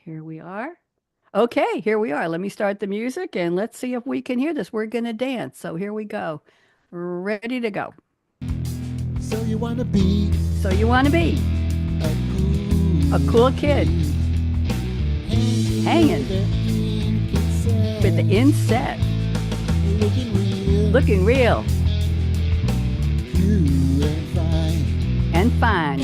Here we are. Okay, here we are. Let me start the music and let's see if we can hear this. We're going to dance. So here we go. Ready to go. So you wanna be So you want to be a a cool kid hanging with the inset, looking real, looking real you and fine. and fine.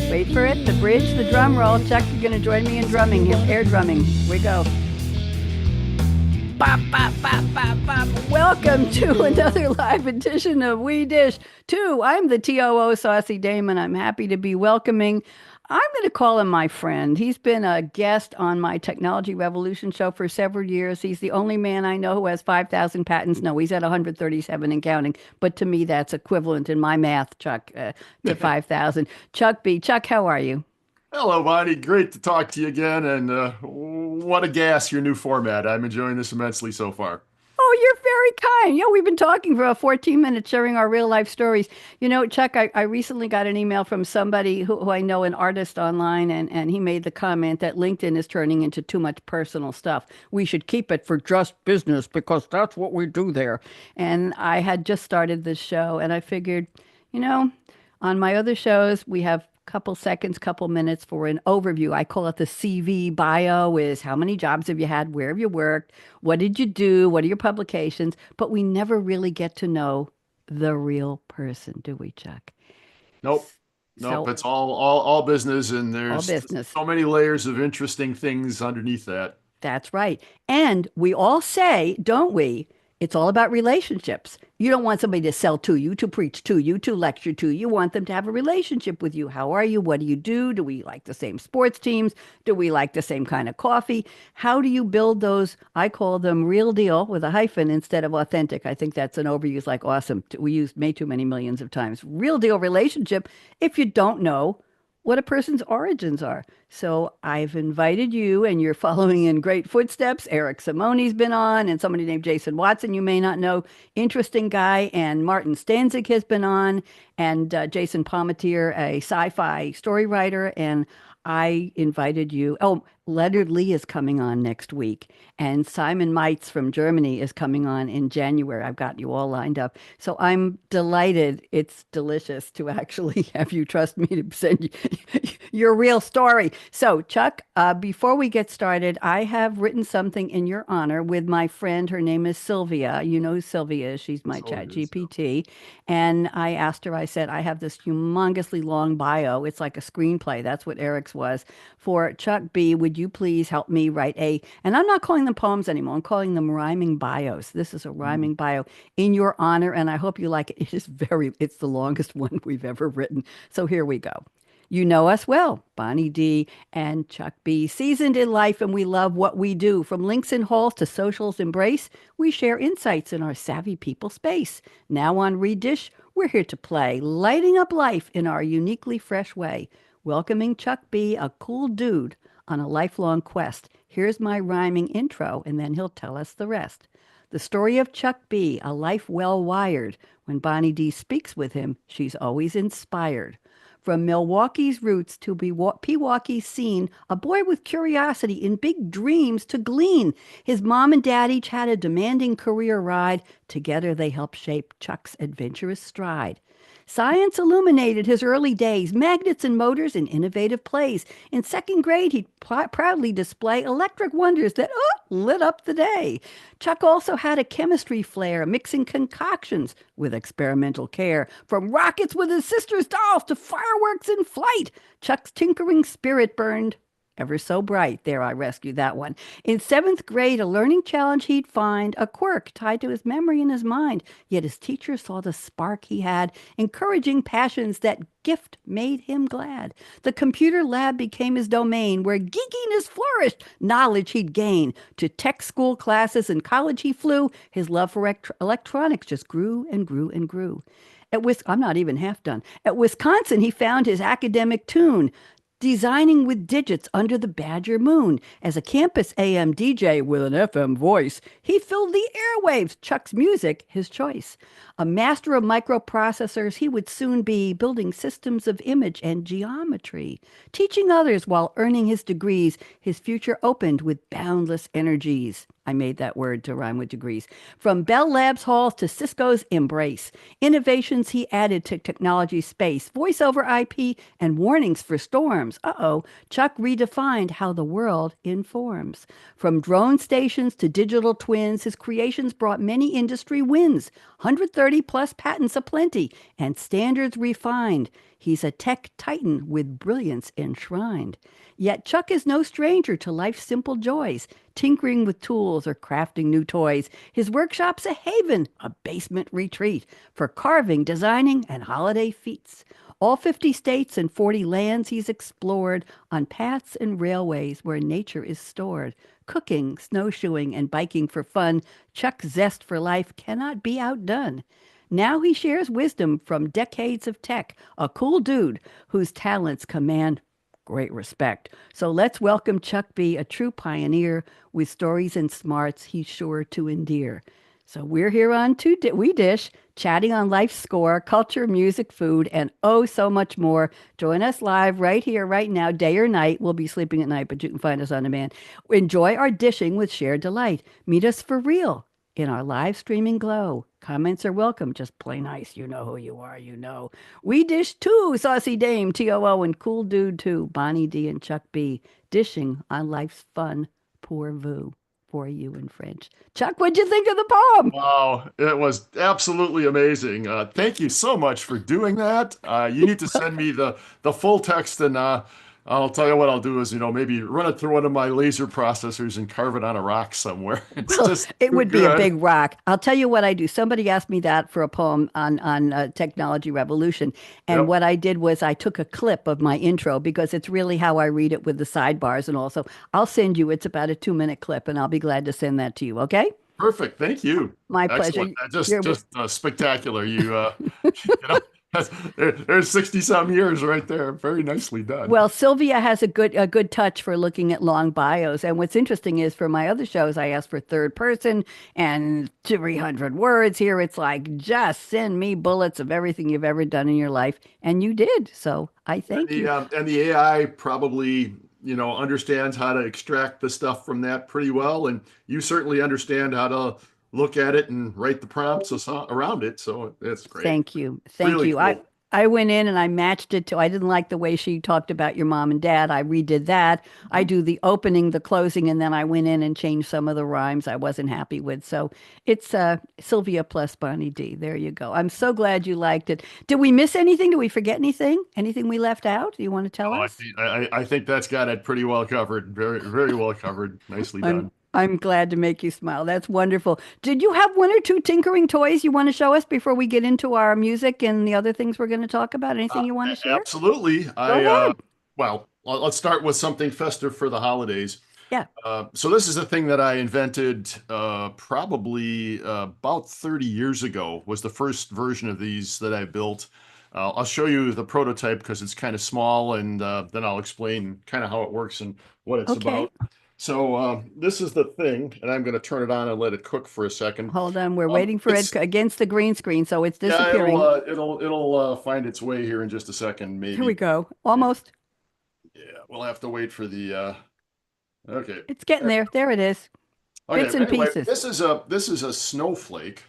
Wait for it. The bridge, the drum roll. Chuck, you're going to join me in drumming here. Air drumming. Here we go. Bop, bop, bop, bop, bop. Welcome to another live edition of We Dish 2. I'm the TOO Saucy Dame, and I'm happy to be welcoming. I'm going to call him my friend. He's been a guest on my Technology Revolution show for several years. He's the only man I know who has 5,000 patents. No, he's at 137 and counting. But to me, that's equivalent in my math, Chuck, to 5,000. Chuck B. Chuck, how are you? Hello, Bonnie. Great to talk to you again. And what a gas, your new format. I'm enjoying this immensely so far. Oh, you're very kind. Yeah, we've been talking for 14 minutes, sharing our real life stories. You know, Chuck, I recently got an email from somebody who I know, an artist online, and he made the comment that LinkedIn is turning into too much personal stuff. We should keep it for just business because that's what we do there. And I had just started this show, and I figured, you know, on my other shows, we have couple seconds, couple minutes for an overview. I call it the CV bio is how many jobs have you had? Where have you worked? What did you do? What are your publications? But we never really get to know the real person, do we, Chuck? Nope. Nope. So It's all business, and all there's business. so many layers of interesting things underneath that. That's right. And we all say, don't we? It's all about relationships. You don't want somebody to sell to you, to preach to you, to lecture to you. You want them to have a relationship with you. How are you? What do you do? Do we like the same sports teams? Do we like the same kind of coffee? How do you build those? I call them real deal with a hyphen instead of authentic. I think that's an overuse like awesome. We use way too many millions of times. Real deal relationship if you don't know what a person's origins are. So I've invited you, and you're following in great footsteps. Eric Simone's been on, and somebody named Jason Watson, you may not know, interesting guy. And Martin Stanzik has been on, and Jason Palmatier, a sci-fi story writer. And I invited you. Oh, Leonard Lee is coming on next week, and Simon Meitz from Germany is coming on in January. I've got you all lined up. So I'm delighted. It's delicious to actually have you trust me to send you your real story. So, Chuck, before we get started, I have written something in your honor with my friend. Her name is Sylvia. You know who Sylvia is. She's my So chat it is. GPT. And I asked her, I said, I have this humongously long bio. It's like a screenplay. That's what Eric's was. For Chuck B, would you please help me write and I'm not calling them poems anymore. I'm calling them rhyming bios. This is a Mhm. rhyming bio in your honor. And I hope you like it. It's the longest one we've ever written. So here we go. You know us well, Bonnie D and Chuck B. Seasoned in life, and we love what we do. From links and halls to socials embrace, we share insights in our savvy people space. Now on Redish, we're here to play, lighting up life in our uniquely fresh way. Welcoming Chuck B, a cool dude on a lifelong quest. Here's my rhyming intro, and then he'll tell us the rest. The story of Chuck B, a life well wired. When Bonnie D speaks with him, she's always inspired. From Milwaukee's roots to Pewaukee's scene, a boy with curiosity and big dreams to glean. His mom and dad each had a demanding career ride. Together they helped shape Chuck's adventurous stride. Science illuminated his early days, magnets and motors and innovative plays. In second grade, he'd proudly display electric wonders that lit up the day. Chuck also had a chemistry flair, mixing concoctions with experimental care. From rockets with his sister's dolls to fireworks in flight, Chuck's tinkering spirit burned ever so bright. There, I rescued that one. In seventh grade, a learning challenge he'd find, a quirk tied to his memory and his mind. Yet his teacher saw the spark he had, encouraging passions that gift made him glad. The computer lab became his domain, where geekiness flourished, knowledge he'd gain. To tech school classes and college he flew. His love for electronics just grew and grew and grew. I'm not even half done. At Wisconsin, he found his academic tune. designing with digits under the Badger moon. As a campus AM DJ with an FM voice, he filled the airwaves, Chuck's music his choice. A master of microprocessors, he would soon be building systems of image and geometry, teaching others while earning his degrees. His future opened with boundless energies. I made that word to rhyme with degrees. From Bell Labs halls to Cisco's embrace, innovations he added to technology space, voice over IP, and warnings for storms. Uh-oh, Chuck redefined how the world informs. From drone stations to digital twins, his creations brought many industry wins. 130 plus patents aplenty and standards refined. He's a tech titan with brilliance enshrined. Yet Chuck is no stranger to life's simple joys, tinkering with tools or crafting new toys. His workshop's a haven, a basement retreat for carving, designing, and holiday feats. All 50 states and 40 lands he's explored on paths and railways where nature is stored. Cooking, snowshoeing, and biking for fun, Chuck's zest for life cannot be outdone. Now he shares wisdom from decades of tech, a cool dude whose talents command great respect. So let's welcome Chuck B., a true pioneer with stories and smarts he's sure to endear. So we're here on We Dish, chatting on life's score, culture, music, food, and oh, so much more. Join us live right here, right now, day or night. We'll be sleeping at night, but you can find us on demand. Enjoy our dishing with shared delight. Meet us for real in our live streaming glow. Comments are welcome. Just play nice. You know who you are, you know. We dish too, Saucy Dame, TOO, and Cool Dude too, Bonnie D and Chuck B, dishing on life's fun, pour vous, for you in French. Chuck, what'd you think of the poem? Wow, it was absolutely amazing. Thank you so much for doing that. You need to send me the full text, and I'll tell you what I'll do is, maybe run it through one of my laser processors and carve it on a rock somewhere. It's Well, just it too would be a good. big rock. I'll tell you what I do. Somebody asked me that for a poem on technology revolution, and Yep. what I did was I took a clip of my intro because it's really how I read it with the sidebars and also. I'll send you. It's about a 2 minute clip, and I'll be glad to send that to you. Okay? Perfect. Thank you. My pleasure. Excellent. Just You're just spectacular. You know, there's 60 some years right there. Very nicely done. Well, Sylvia has a good touch for looking at long bios. And what's interesting is for my other shows, I ask for third person and 300 words. Here it's like, just send me bullets of everything you've ever done in your life. And you did. So I And thank the you. AI probably, understands how to extract the stuff from that pretty well, and you certainly understand how to look at it and write the prompts around it. So it's great. Thank you. Thank Really you. I cool. I went in and I matched it to I didn't like the way she talked about your mom and dad. I redid that. I Mhm. do the opening, the closing, and then I went in and changed some of the rhymes I wasn't happy with. So it's Sylvia plus Bonnie D. There you go. I'm so glad you liked it. Did we miss anything? Did we forget anything? Anything we left out? Do you want to tell Oh, us? I think that's got it pretty well covered. Very, very well covered. Nicely I'm done. I'm glad to make you smile. That's wonderful. Did you have one or two tinkering toys you want to show us before we get into our music and the other things we're going to talk about? Anything you want to share? Absolutely. Go ahead. Well, let's start with something festive for the holidays. Yeah. So this is a thing that I invented probably about 30 years ago, was the first version of these that I built. I'll show you the prototype because it's kind of small, and then I'll explain kind of how it works and what it's Okay. about. So this is the thing, and I'm going to turn it on and let it cook for a second. Hold on. We're waiting for it It's against the green screen, so it's Yeah, disappearing. it'll find its way here in just a second, Here we maybe. go. If Almost. Yeah, we'll have to wait for the okay. It's getting there. There it is. Bits Okay, and anyway, pieces. this is a snowflake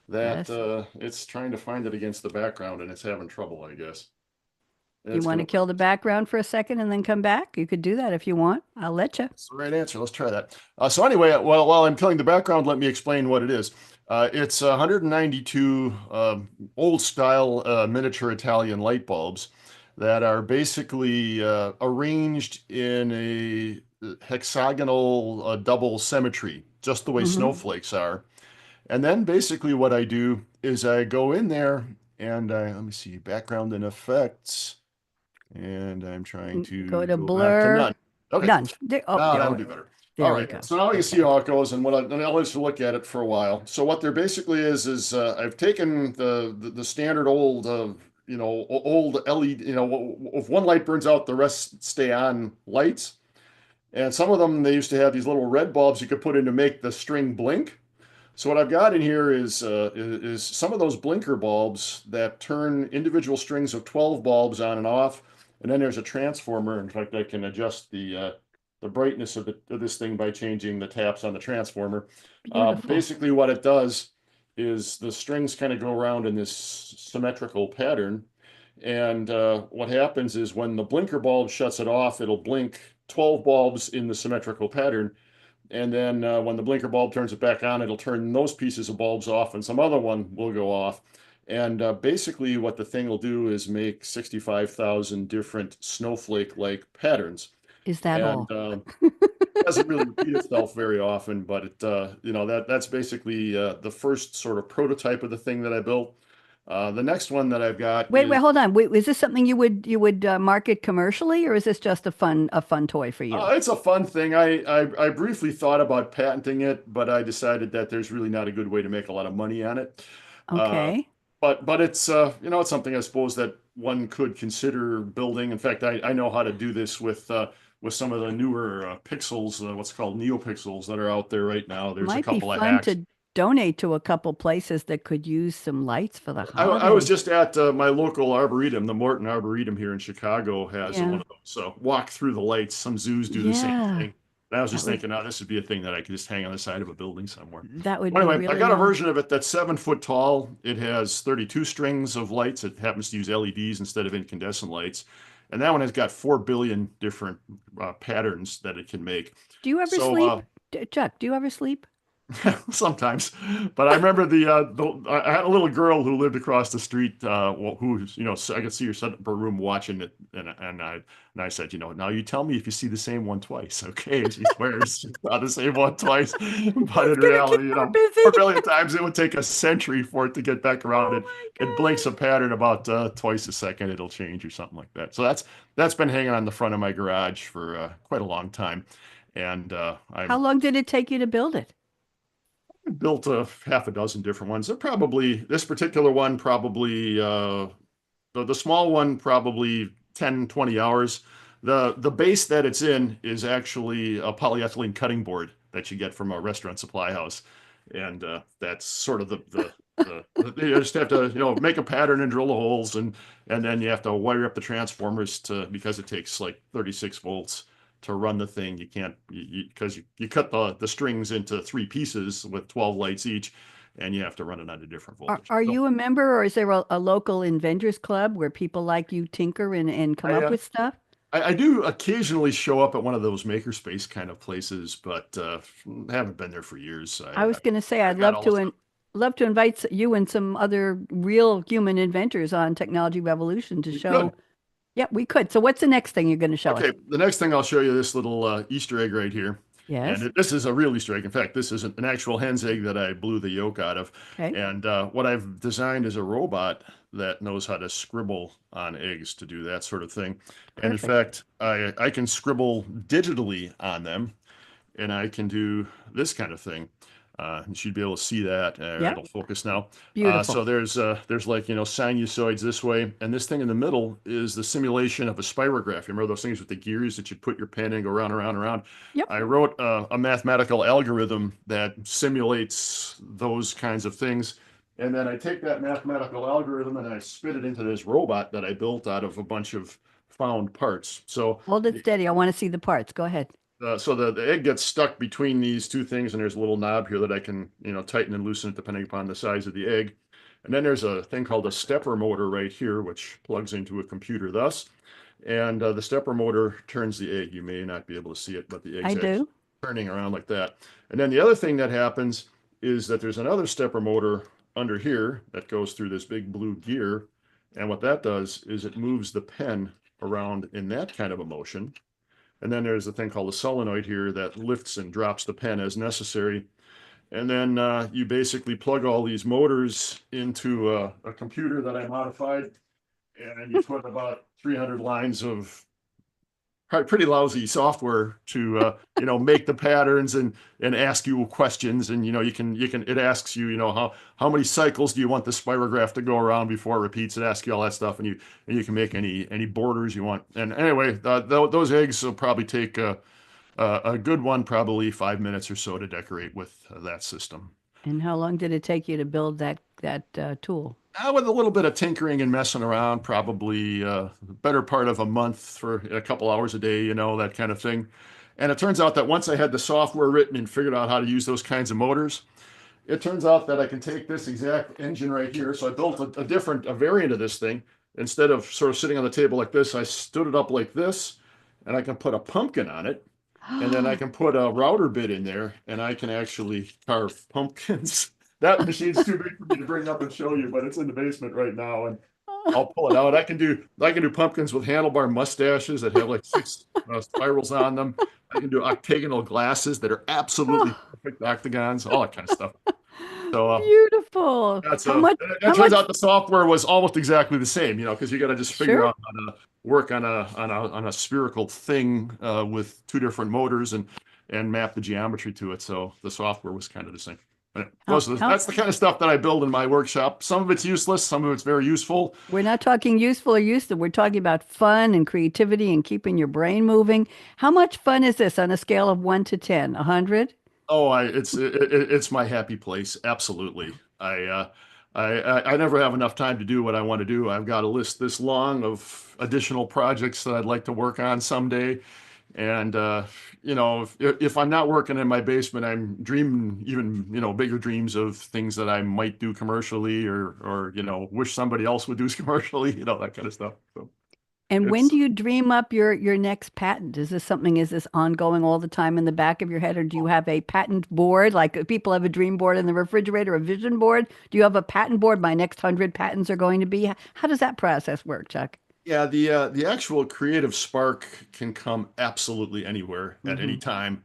that Yes. it's trying to find it against the background and it's having trouble, I guess. You It's want gonna to kill the background for a second and then come back? You could do that if you want. I'll let you. That's the right answer. Let's try that. So anyway, while I'm killing the background, let me explain what it is. It's 192 old style miniature Italian light bulbs that are basically arranged in a hexagonal double symmetry, just the way Hmm. snowflakes are. And then basically what I do is I go in there and let me see, background and effects, and I'm trying Go to to go back to blur. none. Okay. None. There, oh, Now there, that'll do better. All there we right. go. So now you can Okay. see how it goes, and and I'll just look at it for a while. So what there basically is I've taken the standard old old LED, if one light burns out, the rest stay on lights. And some of them, they used to have these little red bulbs you could put in to make the string blink. So what I've got in here is some of those blinker bulbs that turn individual strings of 12 bulbs on and off. And then there's a transformer. In fact, I can adjust the brightness of this thing by changing the taps on the transformer. Beautiful. Basically, what it does is the strings kind of go around in this symmetrical pattern. And what happens is when the blinker bulb shuts it off, it'll blink 12 bulbs in the symmetrical pattern. And then when the blinker bulb turns it back on, it'll turn those pieces of bulbs off and some other one will go off. And basically what the thing will do is make 65,000 different snowflake-like patterns. Is that And all? it doesn't really repeat itself very often, but that's basically the first sort of prototype of the thing that I built. The next one that I've got Wait, is hold on. Wait, is this something you would market commercially, or is this just a fun toy for you? it's a fun thing. I briefly thought about patenting it, but I decided that there's really not a good way to make a lot of money on it. Uh, Okay. but it's it's something I suppose that one could consider building. In fact, I know how to do this with some of the newer pixels, what's called neopixels that are out there right now. There's a Might be couple of fun hacks. to donate to a couple places that could use some lights for the I was holiday. just at my local arboretum, the Morton Arboretum here in Chicago has Yeah. one of those. So walk through the lights. Some zoos do the same Yeah. thing. And I was That just would thinking, oh, this would be a thing that I could just hang on the side of a building somewhere. that would Well, be anyway, I really got a nice. version of it that's 7 foot tall. It has 32 strings of lights. It happens to use LEDs instead of incandescent lights. And that one has got 4 billion different patterns that it can make. Do you ever So sleep? Chuck, do you ever sleep? sometimes, but I remember I had a little girl who lived across the street, who's so I could see her set up her room watching it, and I said, now you tell me if you see the same one twice, okay? And she swears she saw the same one twice, but That's in gonna keep reality, her 4 busy. billion times it would take a century for it to get back around. Oh It blinks a pattern about twice a second. It'll change or something like that. So that's been hanging on the front of my garage for quite a long time, and How I'm long did it take you to build it? built a half a dozen different ones. They're probably this particular one, probably the small one, probably 10, 20 hours. The base that it's in is actually a polyethylene cutting board that you get from a restaurant supply house. And that's sort of you just have to, make a pattern and drill the holes and then you have to wire up the transformers because it takes like 36 volts to run the thing. You can't, because you cut the strings into three pieces with 12 lights each, and you have to run it on a different Are, voltage. are So you a member, or is there a local inventors club where people like you tinker and come I, up uh, with stuff? I do occasionally show up at one of those makerspace kind of places, but haven't been there for years. I was going to say I I'd got love all the to stuff. love to invite you and some other real human inventors on Technology Revolution to We show. could. Yeah, we could. So what's the next thing you're going to show us? Okay, the next thing I'll show you this little Easter egg right here. And Yes. this is a real Easter egg. In fact, this is an actual hen's egg that I blew the yolk out of. Okay. And what I've designed is a robot that knows how to scribble on eggs to do that sort of thing. And in Perfect. fact, I can scribble digitally on them, and I can do this kind of thing. You should be able to see that. Yep. It'll focus now. So Beautiful. there's like sinusoids this way, and this thing in the middle is the simulation of a spirograph. You remember those things with the gears that you put your pen in, go round and round and round. Yep. I wrote a mathematical algorithm that simulates those kinds of things, and then I take that mathematical algorithm and I spit it into this robot that I built out of a bunch of found parts. Hold it steady. I want to see the parts. Go ahead. So the egg gets stuck between these two things, and there's a little knob here that I can, tighten and loosen it depending upon the size of the egg. And then there's a thing called a stepper motor right here, which plugs into a computer thus. And the stepper motor turns the egg. You may not be able to see it, but the I egg's actually do. turning around like that. And then the other thing that happens is that there's another stepper motor under here that goes through this big blue gear. And what that does is it moves the pen around in that kind of a motion. And then there's a thing called a solenoid here that lifts and drops the pen as necessary. And then you basically plug all these motors into a computer that I modified, and you put about 300 lines of pretty lousy software to make the patterns and ask you questions, and you can it asks you, how many cycles do you want the spirograph to go around before it repeats. It asks you all that stuff, and you can make any borders you want. And anyway, those eggs will probably take a good one, probably 5 minutes or so to decorate with that system. And how long did it take you to build that tool? With a little bit of tinkering and messing around, probably the better part of a month for a couple hours a day, that kind of thing. And it turns out that once I had the software written and figured out how to use those kinds of motors, it turns out that I can take this exact engine right here. So I built a variant of this thing. Instead of sort of sitting on the table like this, I stood it up like this, and I can put a pumpkin on it. And then I can put a router bit in there, and I can actually carve pumpkins. That machine's too big for me to bring up and show you, but it's in the basement right now, and I'll pull it out. I can do pumpkins with handlebar mustaches that have like six spirals on them. I can do octagonal glasses that are absolutely perfect octagons, all that kind of stuff. So Beautiful. that's How a much? that How turns much? out the software was almost exactly the same, because you got to just figure Sure. out how to work on a spherical thing with two different motors and map the geometry to it. So the software was kind of the same. But How? that's the kind of stuff that I build in my workshop. Some of it's useless, some of it's very useful. We're not talking useful or useful. We're talking about fun and creativity and keeping your brain moving. How much fun is this on a scale of 1 to 10? 100? Oh, it's my happy place. Absolutely. I never have enough time to do what I want to do. I've got a list this long of additional projects that I'd like to work on someday. And if I'm not working in my basement, I'm dreaming even, bigger dreams of things that I might do commercially, or wish somebody else would do commercially, that kind of stuff. So And when it's do you dream up your next patent? Is this ongoing all the time in the back of your head, or do you have a patent board? Like people have a dream board in the refrigerator, a vision board. Do you have a patent board? My next 100 patents are going to be. How does that process work, Chuck? Yeah, the actual creative spark can come absolutely anywhere at any Hmm. time.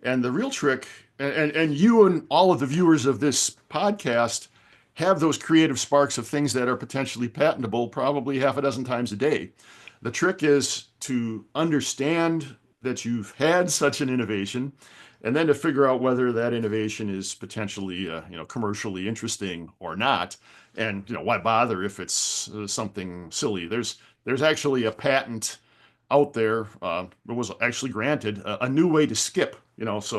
And the real trick, and you and all of the viewers of this podcast have those creative sparks of things that are potentially patentable probably half a dozen times a day. The trick is to understand that you've had such an innovation, and then to figure out whether that innovation is potentially, commercially interesting or not. And why bother if it's something silly? There's actually a patent out there. It was actually granted a new way to skip. It's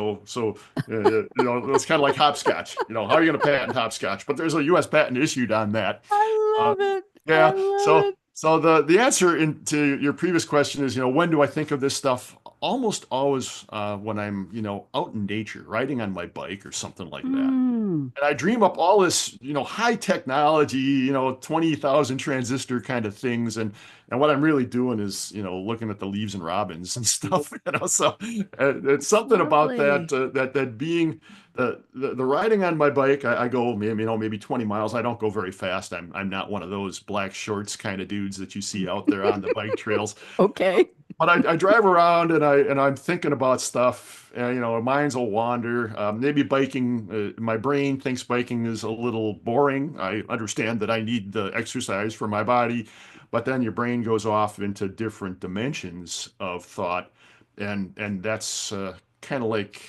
kind of like hopscotch. How are you going to patent hopscotch? But there's a U.S. patent issued on that. I Uh, love it. I yeah. love So it. so the answer to your previous question is, when do I think of this stuff? Almost always when I'm, out in nature, riding on my bike or something like that. Mm. And I dream up all this, high technology, 20,000 transistor kind of things. And what I'm really doing is, looking at the leaves and robins and stuff, so it's something about that, Lovely. that being the riding on my bike. I go, maybe 20 miles. I don't go very fast. I'm not one of those black shorts kind of dudes that you see out there on the bike trails. Okay. But I drive around, and I'm thinking about stuff, and minds will wander. Maybe biking, my brain thinks biking is a little boring. I understand that I need the exercise for my body, but then your brain goes off into different dimensions of thought, and that's kind of like,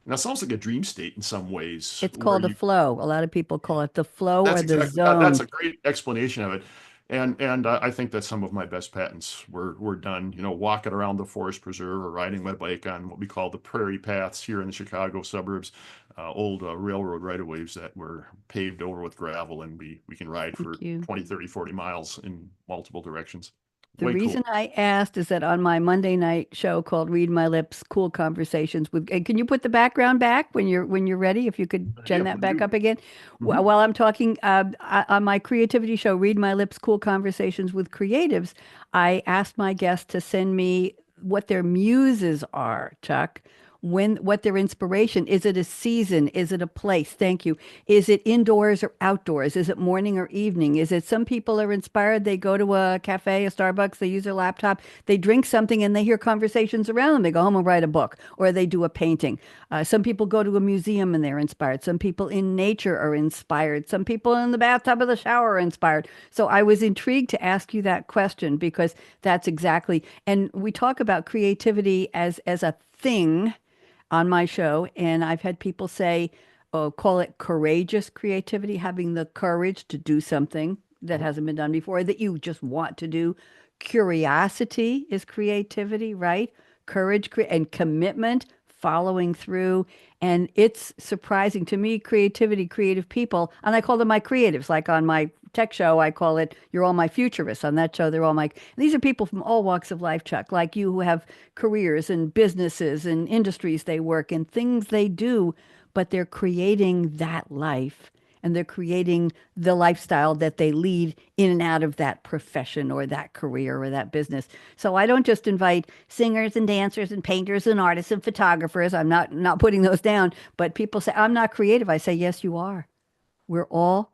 it sounds like a dream state in some ways, It's where called a you flow. A lot of people call it the flow or that's the exactly that's zone. a great explanation of it. And I think that some of my best patents were done, walking around the forest preserve or riding my bike on what we call the prairie paths here in the Chicago suburbs, old railroad right-of-ways that were paved over with gravel, and we can ride for Thank you. 20, 30, 40 miles in multiple directions. The Way cool. reason I asked is that on my Monday night show called Read My Lips, Cool Conversations with, and can you put the background back when you're ready? If you could gen Yeah, that will back do. up again. Mhm. While I'm talking on my creativity show, Read My Lips, Cool Conversations with Creatives, I asked my guests to send me what their muses are, Chuck. what their inspiration. Is it a season? Is it a place? Thank you. Is it indoors or outdoors? Is it morning or evening? Is it some people are inspired, they go to a cafe, a Starbucks, they use their laptop, they drink something and they hear conversations around them. They go home and write a book or they do a painting. Some people go to a museum and they're inspired. Some people in nature are inspired. Some people in the bathtub or the shower are inspired. So I was intrigued to ask you that question because that's exactly, and we talk about creativity as a thing on my show, and I've had people say, oh, call it courageous creativity, having the courage to do something that hasn't been done before, that you just want to do. Curiosity is creativity, right? Courage and commitment, following through. And it's surprising to me, creativity, creative people, and I call them my creatives, like on my tech show, I call it, you're all my futurists. On that show, they're all my, these are people from all walks of life, Chuck, like you who have careers and businesses and industries they work in, things they do, but they're creating that life and they're creating the lifestyle that they lead in and out of that profession or that career or that business. So I don't just invite singers and dancers and painters and artists and photographers. I'm not putting those down, but people say, I'm not creative. I say, yes, you are. We're all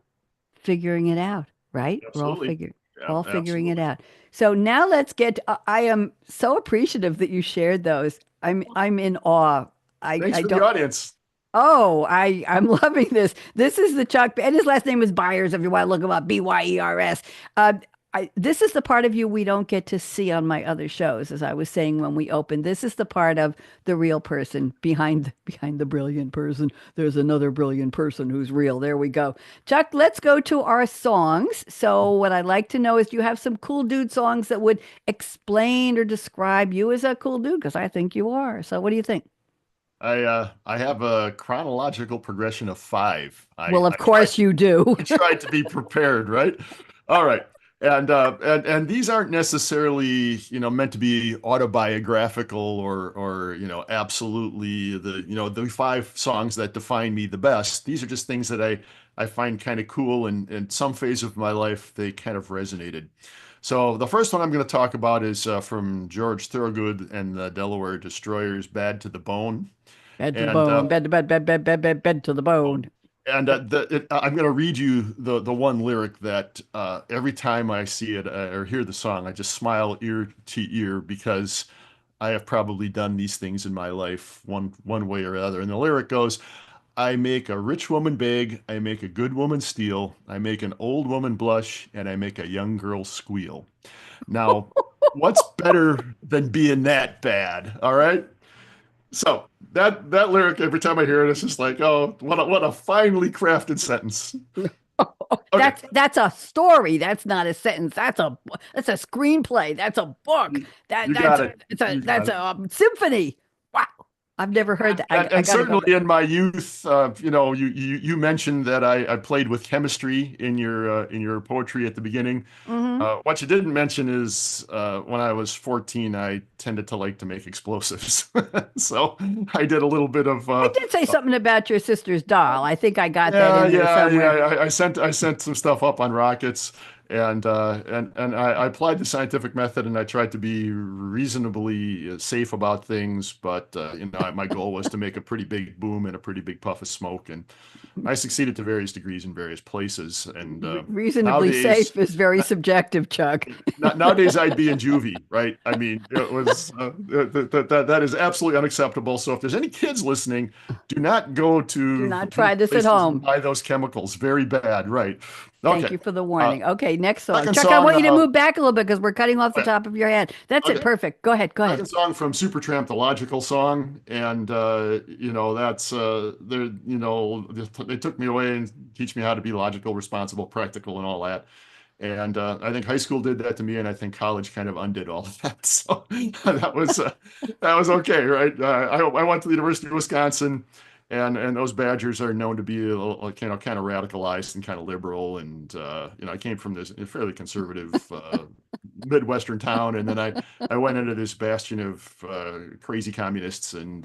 figuring it out, right? We're Absolutely. Yeah, all figuring it absolutely. out. So now let's get I am so appreciative that you shared those. I'm in awe. Thanks I for the don't audience. Oh, I'm loving this. This is the Chuck, and his last name is Byers. If you want to look him up, Byers. Uh, this is the part of you we don't get to see on my other shows, as I was saying when we opened. This is the part of the real person behind the brilliant person. There's another brilliant person who's real. There we go. Chuck, let's go to our songs. So, what I'd like to know is, do you have some cool dude songs that would explain or describe you as a cool dude? Because I think you are. So, what do you think? I have a chronological progression of five. Well, of course you do. I tried to be prepared, right? All right. And these aren't necessarily, meant to be autobiographical or, absolutely the five songs that define me the best. These are just things that I find kind of cool, and in some phase of my life they kind of resonated. So the first one I'm going to talk about is from George Thorogood and the Delaware Destroyers, "Bad to the Bone." Bed to the And bone, bed to bed to the bone. I'm going to read you the one lyric that every time I see it or hear the song, I just smile ear to ear because I have probably done these things in my life one way or other. And the lyric goes, "I make a rich woman beg, I make a good woman steal, I make an old woman blush, and I make a young girl squeal." Now, what's better than being that bad? All right. So that lyric, every time I hear it, it's just like, oh, what a finely crafted sentence. Okay, That's a story. That's not a sentence. That's a screenplay. That's a book. you got it. You That's got it. a symphony. Wow. I've never heard that. I And gotta go back. certainly in my youth, you mentioned that I played with chemistry in your poetry at the beginning. Hmm. What you didn't mention is when I was 14, I tended to like to make explosives. So I did a little bit of I did say something about your sister's doll. I think I got that yeah, in there yeah, yeah. somewhere. I sent some stuff up on rockets, and I applied the scientific method, and I tried to be reasonably safe about things. But my goal was to make a pretty big boom and a pretty big puff of smoke, and I succeeded to various degrees in various places. And Reasonably nowadays, safe is very subjective, Chuck. nowadays I'd be in juvie, right? I mean, it was that is absolutely unacceptable. So if there's any kids listening, do not go Do to not those try this at places and home. buy those chemicals. Very bad, right? Thank Okay. you for the Uh, warning. Okay, next song. second Chuck, I song. want you to move back a little bit because we're cutting off the Okay. top of your head. That's it. Okay. Perfect. Go ahead. Go ahead. Second song from Supertramp, the logical song, and that's they they took me away and teach me how to be logical, responsible, practical, and all that. And I think high school did that to me, and I think college kind of undid all of that. So that was okay, right? I went to the University of Wisconsin, and those Badgers are known to be a little, kind of radicalized and kind of liberal. And I came from this fairly conservative Midwestern town, and then I went into this bastion of crazy communists, and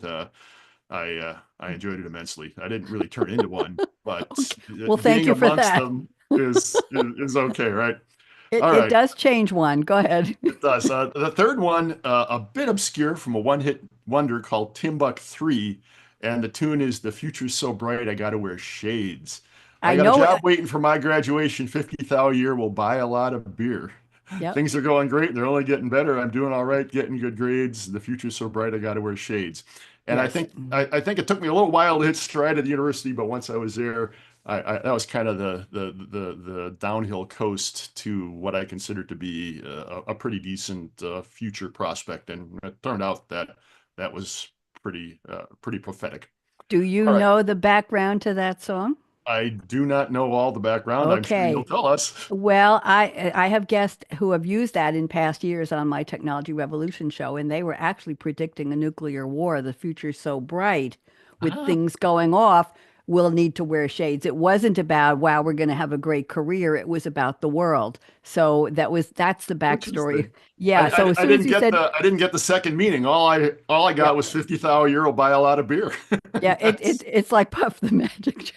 I enjoyed it immensely. I didn't really turn into one, but Okay. Well, thank being you for amongst that. them is okay, right? All It right. does change one. Go ahead. It does. The third one, a bit obscure from a one-hit wonder called Timbuk 3, and the tune is "The Future's So Bright I Gotta Wear Shades." I I got a know it. job waiting for my graduation, 50,000 a year will buy a lot of beer. Yep. Things are going great. They're only getting better. I'm doing all right, getting good grades. The future's so bright, I got to wear shades. And I Yes. think I think it took me a little while to hit stride at the university, but once I was there, that was kind of the downhill coast to what I considered to be a pretty decent future prospect, and it turned out that that was pretty prophetic. Do you All right, know the background to that song? I do not know all the background. I'm sure you'll Okay. tell us. Well, I have guests who have used that in past years on my Technology Revolution show, and they were actually predicting a nuclear war. The future's so bright, with Ah, things going off, we'll need to wear shades. It wasn't about, wow, we're going to have a great career. It was about the world. So that's the backstory. interesting. Yeah. So as I soon as didn't you get said, the I didn't get the second meaning. All I yeah, got was 50,000 euro buy a lot of beer. yeah, That's it's like Puff the Magic.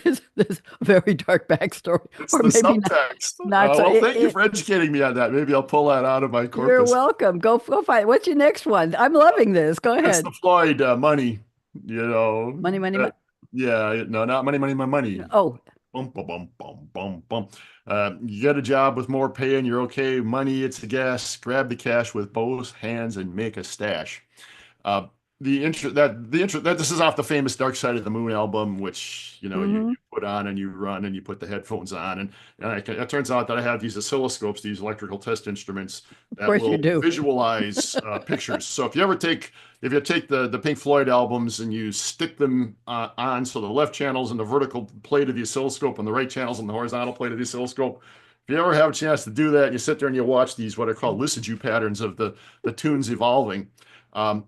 There's a very dark backstory, it's or the maybe not, subtext. not so. Well, thank you for educating me on that. Maybe I'll pull that out of my You're corpus. welcome. Go find. What's your next one? I'm loving this. Go It's ahead. the Floyd money. You know, Money, money, money. that, yeah, no, not money, money, my money. Oh, Bum, bum, bum, bum, bum, bum. You get a job with more pay and you're okay. Money, it's the gas. Grab the cash with both hands and make a stash. Uh, the intro that this is off the famous Dark Side of the Moon album, which you mm-hmm. put on and you run and you put the headphones on, and it turns out that I have these oscilloscopes, these electrical test instruments Of that course you will do. visualize pictures. So if you take the Pink Floyd albums and you stick them on, so the left channel's in the vertical plate of the oscilloscope and the right channel's in the horizontal plate of the oscilloscope. If you ever have a chance to do that, you sit there and you watch these what are called Lissajous patterns of the tunes evolving.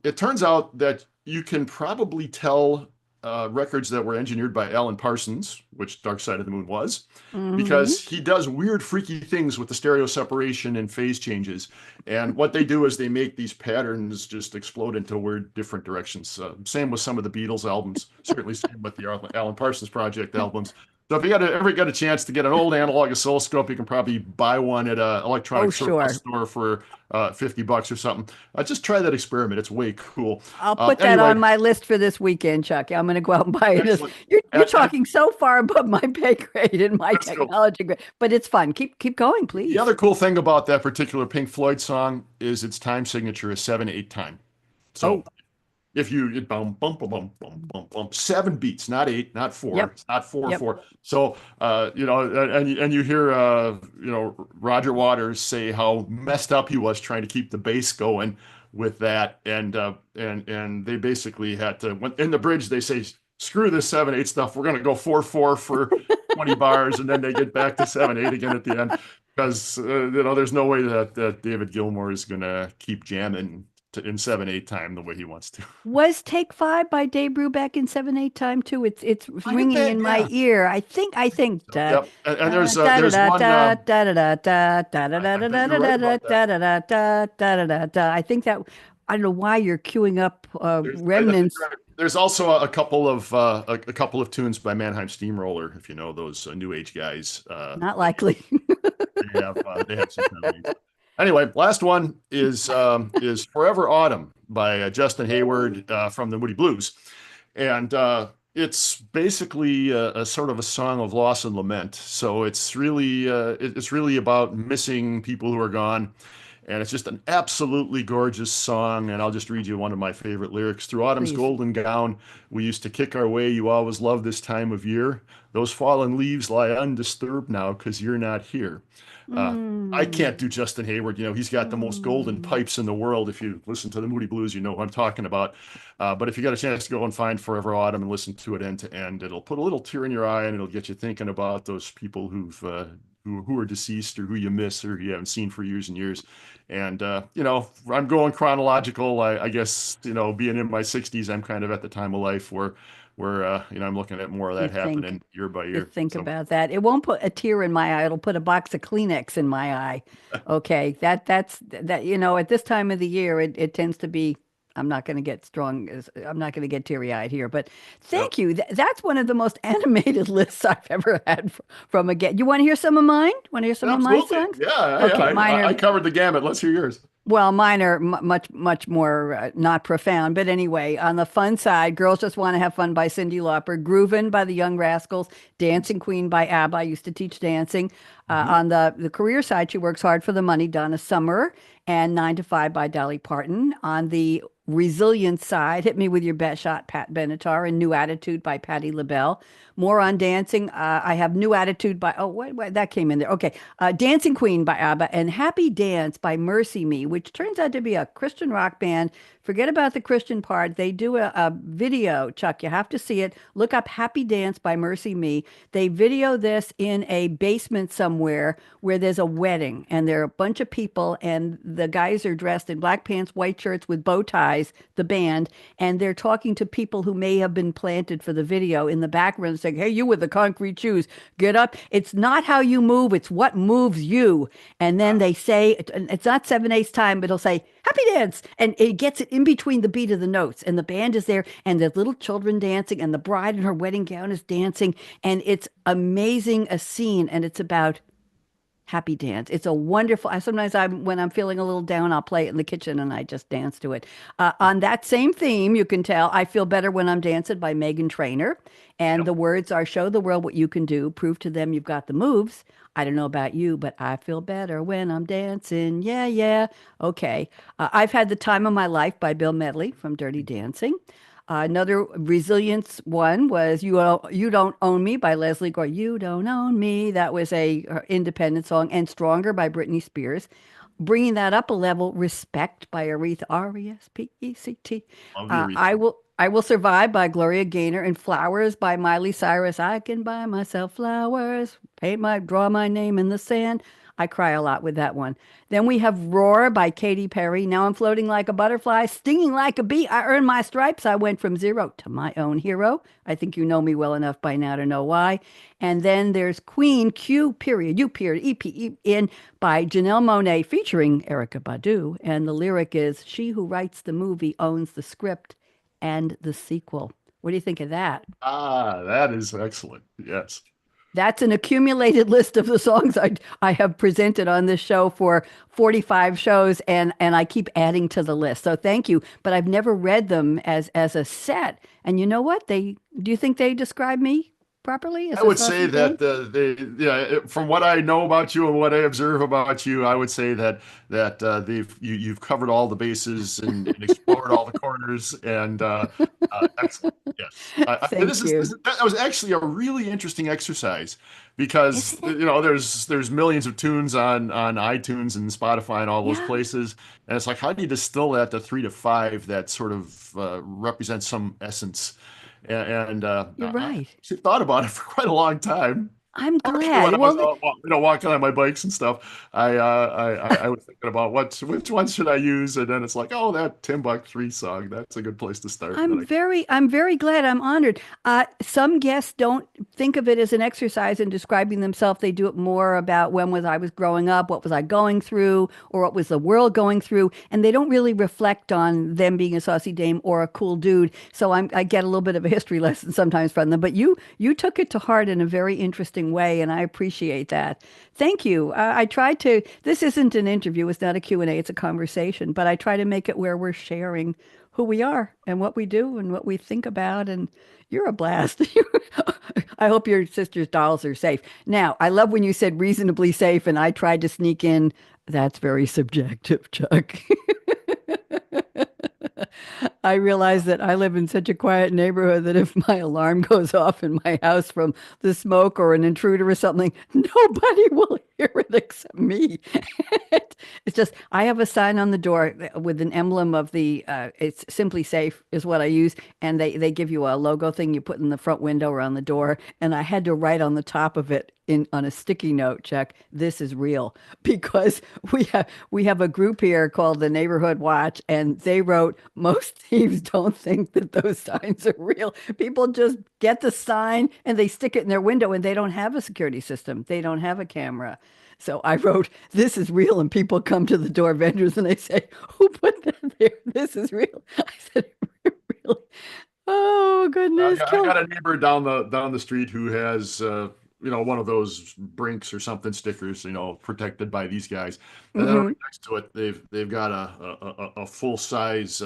It turns out that you can probably tell records that were engineered by Alan Parsons, which Dark Side of the Moon was, Mm-hmm. because he does weird, freaky things with the stereo separation and phase changes. And what they do is they make these patterns just explode into weird, different directions. Same with some of the Beatles albums, certainly same with the Alan Parsons Project albums. So if you ever get a chance to get an old analog oscilloscope, you can probably buy one at an Oh, electronic surplus sure. store for $50 or something. Just try that experiment. It's way cool. I'll put that Anyway, on my list for this weekend, Chuck. I'm going to go out and buy this. excellent. You're And talking so far above my pay grade and my let's go. technology grade, but it's fun. Keep going, The please. other cool thing about that particular Pink Floyd song is its time signature is 7/8 time. So Oh, if you bum bum bum bum bum bum bum 7 beats, not eight, not four. yep, It's not four yep. four. So and you hear Roger Waters say how messed up he was trying to keep the bass going with that, and they basically had to in the bridge they say screw this 7/8 stuff. We're gonna go 4/4 for 20 bars, and then they get back to 7/8 again at the end because there's no way that David Gilmour is gonna keep jamming in 7/8 time the way he wants to. Was Take Five by Dave Brubeck in 7/8 time too? It's Might have ringing been, in my yeah. ear. I think So, da yep. And da there's da one. da da da da da da da I da bet da you're da right da about that. da da da da da da da da. I think that I don't know why you're queuing up I think you're remnants. right. There's also a couple of tunes by Mannheim Steamroller, if you know those new age guys. Not likely. They have some kind of names. Anyway, last one is Forever Autumn by Justin Hayward from the Moody Blues, and it's basically a sort of a song of loss and lament. So it's really about missing people who are gone. And it's just an absolutely gorgeous song. And I'll just read you one of my favorite lyrics. Through autumn's Please. golden gown, we used to kick our way. You always loved this time of year. Those fallen leaves lie undisturbed now because you're not here. Uh, I can't Mm, do Justin Hayward. He's got the most golden mm. pipes in the world. If you listen to the Moody Blues, you know what I'm talking about. But if you got a chance to go and find Forever Autumn and listen to it end to end, it'll put a little tear in your eye and it'll get you thinking about those people who are deceased or who you miss or you haven't seen for years and years. And I'm going chronological. I guess being in my 60s, I'm kind of at the time of life where I'm looking at more of You that think happening year by you year. think So about that. It won't put a tear in my eye. It'll put a box of Kleenex in my eye. Okay. That's at this time of the year, it tends to be I'm not going to get I'm not going to get teary-eyed here, but Yep. thank you. That's one of the most animated lists I've ever had from a get. You want to hear some of mine? Want to hear some of my Absolutely. songs? Yeah, yeah. Okay, mine I are covered the gamut. Let's hear yours. well, mine are much more not profound. But anyway, on the fun side, Girls Just Want to Have Fun by Cyndi Lauper, Groovin' by the Young Rascals, Dancing Queen by ABBA. I used to teach dancing. Mhm. On the career side, She Works Hard for the Money, Donna Summer, and 9 to 5 by Dolly Parton. On the resilience side, Hit Me With Your Best Shot, Pat Benatar, and New Attitude by Patti LaBelle. More on dancing. I have New Attitude by, oh, what, that came in there. Okay. Dancing Queen by ABBA and Happy Dance by Mercy Me, which turns out to be a Christian rock band. Forget about the Christian part. They do a video, Chuck. You have to see it. Look up Happy Dance by Mercy Me. They video this in a basement somewhere where there's a wedding and there are a bunch of people and the guys are dressed in black pants, white shirts with bow ties, the band, and they're talking to people who may have been planted for the video in the background saying, hey, you with the concrete shoes, get up. It's not how you move, it's what moves you. And then they say, it's not 7/8 time, but it'll say, Happy Dance. And it gets it in between the beat of the notes. And the band is there, and there's little children dancing, and the bride in her wedding gown is dancing. And it's amazing a scene, and it's about Happy Dance. It's a wonderful. Sometimes when I'm feeling a little down, I'll play it in the kitchen and I just dance to it. On that same theme, you can tell I Feel Better When I'm Dancing by Megan Trainor. And Yep. the words are show the world what you can do, prove to them you've got the moves. I don't know about you, but I feel better when I'm dancing. Yeah, yeah. Okay. I've Had the Time of My Life by Bill Medley from Dirty Dancing. Another resilience one was You Don't Own Me by Leslie Gore. You Don't Own Me. That was a her independent song. And Stronger by Britney Spears. Bringing that up a level, Respect by Aretha, Respect. Love the I Will Survive by Gloria Gaynor and Flowers by Miley Cyrus. I can buy myself flowers, draw my name in the sand. I cry a lot with that one. Then we have Roar by Katy Perry. Now I'm floating like a butterfly, stinging like a bee. I earned my stripes. I went from zero to my own hero. I think you know me well enough by now to know why. And then there's Queen, Q period, U period, in by Janelle Monáe featuring Erica Badu. And the lyric is, she who writes the movie owns the script and the sequel. What do you think of that? That is excellent. Yes. That's an accumulated list of the songs I have presented on this show for 45 shows, and I keep adding to the list. So thank you. But I've never read them as a set. And you know what? Do you think they describe me properly as I a would say Saucy Dame? that from what I know about you and what I observe about you, I would say that you've covered all the bases and explored all the corners and excellent. Yes, Thank you. that was actually a really interesting exercise because Isn't it? there's millions of tunes on iTunes and Spotify and all those Yeah, places, and it's like how do you distill that to 3 to 5 that sort of represents some essence. And you're I right. actually thought about it for quite a long time. I'm Partially when glad. I was Well, walking on my bikes and stuff. I was thinking about which one should I use, and then it's like, oh, that Timbuk 3 song. That's a good place to start. And then I'm very glad. I'm honored. Some guests don't think of it as an exercise in describing themselves. They do it more about I was growing up, what was I going through, or what was the world going through, and they don't really reflect on them being a saucy dame or a cool dude. So I get a little bit of a history lesson sometimes from them. But you took it to heart in a very interesting way, and I appreciate that. Thank you. I tried to. This isn't an interview. It's not a Q&A. It's a conversation. But I try to make it where we're sharing who we are and what we do and what we think about. And you're a blast. I hope your sister's dolls are safe. Now, I love when you said reasonably safe, and I tried to sneak in. That's very subjective, Chuck. I realize that I live in such a quiet neighborhood that if my alarm goes off in my house from the smoke or an intruder or something, nobody will hear it except me. It's just, I have a sign on the door with an emblem of it's Simply Safe is what I use. And they give you a logo thing you put in the front window or on the door. And I had to write on the top of it on a sticky note, check, this is real, because we have a group here called the Neighborhood Watch, and they wrote most thieves don't think that those signs are real. People just get the sign and they stick it in their window, and they don't have a security system. They don't have a camera. So I wrote, "This is real," and people come to the door, vendors, and they say, "Who put that there? This is real." I said, "Really? Oh goodness, I kill." got a neighbor down the street who has one of those Brinks or something stickers, protected by these guys. And then Hmm. right next to it, they've got a full size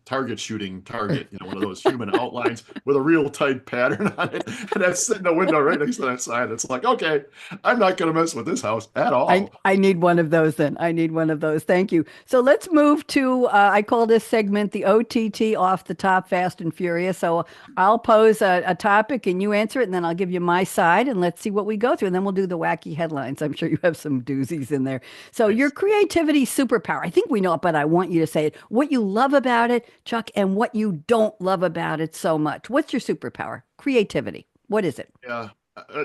target shooting target, one of those human outlines with a real tight pattern on it. And that's sitting in the window right next to that sign. It's like, okay, I'm not going to mess with this house at I all. I need one of those then. I need one of those. Thank you. So let's move to I call this segment the OTT, off the top, fast and furious. So I'll pose a topic and you answer it, and then I'll give you my side, and let's see what we go through. And then we'll do the wacky headlines. I'm sure you have some doozies in there. So your Nice. creativity superpower. I think we know it, but I want you to say it. What you love about it, Chuck, and what you don't love about it so much. What's your superpower? Creativity. What is it? Yeah.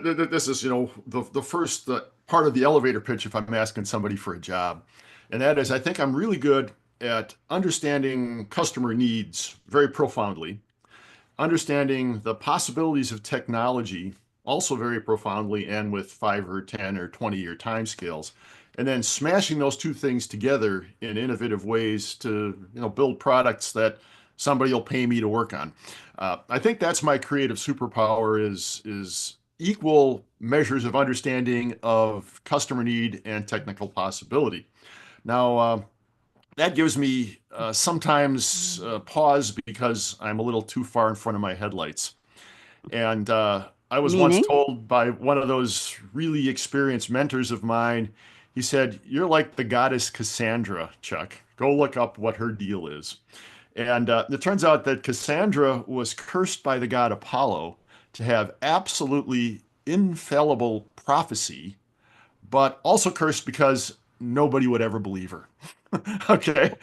This is, the first part of the elevator pitch if I'm asking somebody for a job. And that is, I think I'm really good at understanding customer needs very profoundly, understanding the possibilities of technology also very profoundly and with 5 or 10 or 20-year timescales, and then smashing those two things together in innovative ways to, build products that somebody will pay me to work on. I think that's my creative superpower is equal measures of understanding of customer need and technical possibility. Now, that gives me sometimes pause because I'm a little too far in front of my headlights. And I was once Meaning? told by one of those really experienced mentors of mine, he said, "You're like the goddess Cassandra, Chuck. Go look up what her deal is." And it turns out that Cassandra was cursed by the god Apollo to have absolutely infallible prophecy, but also cursed because nobody would ever believe her. Okay.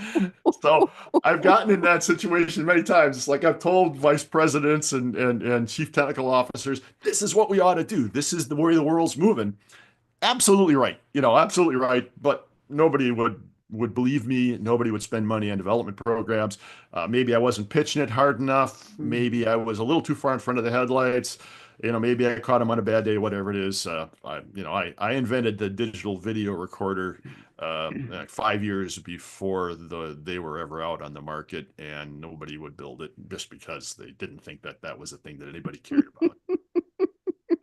So I've gotten in that situation many times. It's like I've told vice presidents and chief technical officers, this is what we ought to do. This is the way the world's moving. Absolutely right. Absolutely right. But nobody would believe me. Nobody would spend money on development programs. Maybe I wasn't pitching it hard enough. Mm. Maybe I was a little too far in front of the headlights. Maybe I caught him on a bad day, whatever it is. I invented the digital video recorder like 5 years before they were ever out on the market, and nobody would build it just because they didn't think that that was a thing that anybody cared about.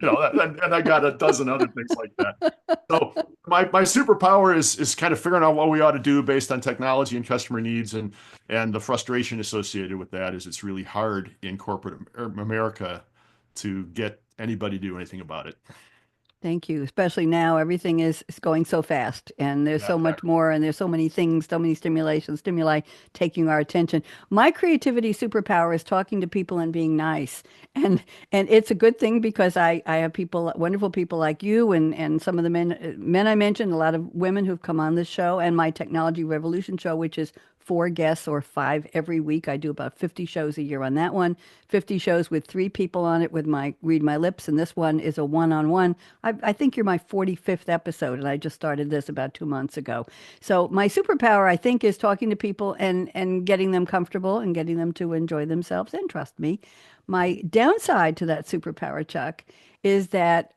And I got a dozen other things like that. So my superpower is kind of figuring out what we ought to do based on technology and customer needs, and the frustration associated with that is it's really hard in corporate America to get anybody to do anything about it. Thank you. Especially now, everything is going so fast, and there's Yeah, so much exactly. more, and there's so many things, so many stimuli taking our attention. My creativity superpower is talking to people and being nice, and and it's a good thing because I have people, wonderful people like you, and some of the men I mentioned, a lot of women who've come on this show, and my Technology Revolution show, which is four guests or five every week. I do about 50 shows a year on that one, 50 shows with three people on it with my Read My Lips, and this one is a one-on-one. I think you're my 45th episode, and I just started this about 2 months ago. So my superpower, I think, is talking to people and getting them comfortable and getting them to enjoy themselves and trust me. My downside to that superpower, Chuck, is that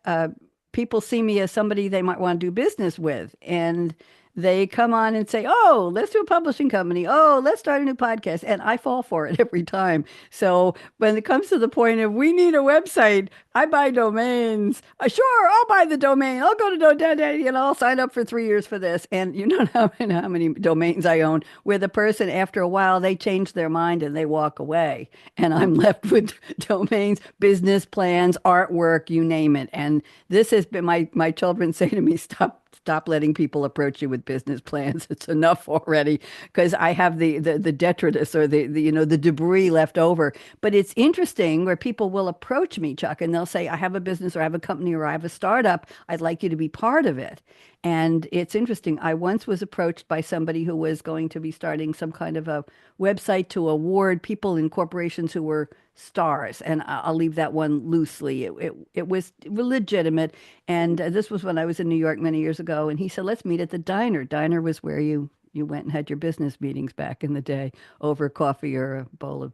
people see me as somebody they might want to do business with, and they come on and say, "Oh, let's do a publishing company. Oh, let's start a new podcast." And I fall for it every time. So when it comes to the point of we need a website, I buy domains. Sure, I'll buy the domain. I'll go to GoDaddy and I'll sign up for 3 years for this. And you know how many domains I own, where the person, after a while, they change their mind and they walk away. And I'm left with domains, business plans, artwork, you name it. And this has been my children say to me, stop letting people approach you with business plans. It's enough already because I have the detritus or the debris left over. But it's interesting where people will approach me, Chuck, and they'll say, "I have a business or I have a company or I have a startup. I'd like you to be part of it." And it's interesting. I once was approached by somebody who was going to be starting some kind of a website to award people in corporations who were stars. And I'll leave that one loosely. It was legitimate. And this was when I was in New York many years ago. And he said, "Let's meet at the diner." Diner was where you went and had your business meetings back in the day over coffee or a bowl of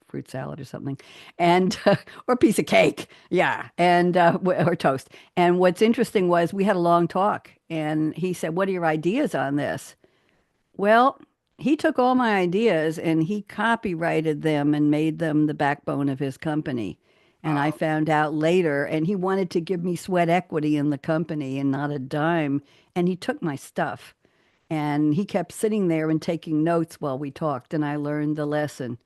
fruit salad or something, and or a piece of cake. Yeah, and or toast. And what's interesting was we had a long talk, and he said, "What are your ideas on this?" Well, he took all my ideas and he copyrighted them and made them the backbone of his company. And I Uh, found out later, and he wanted to give me sweat equity in the company and not a dime. And he took my stuff. And he kept sitting there and taking notes while we talked. And I learned the lesson.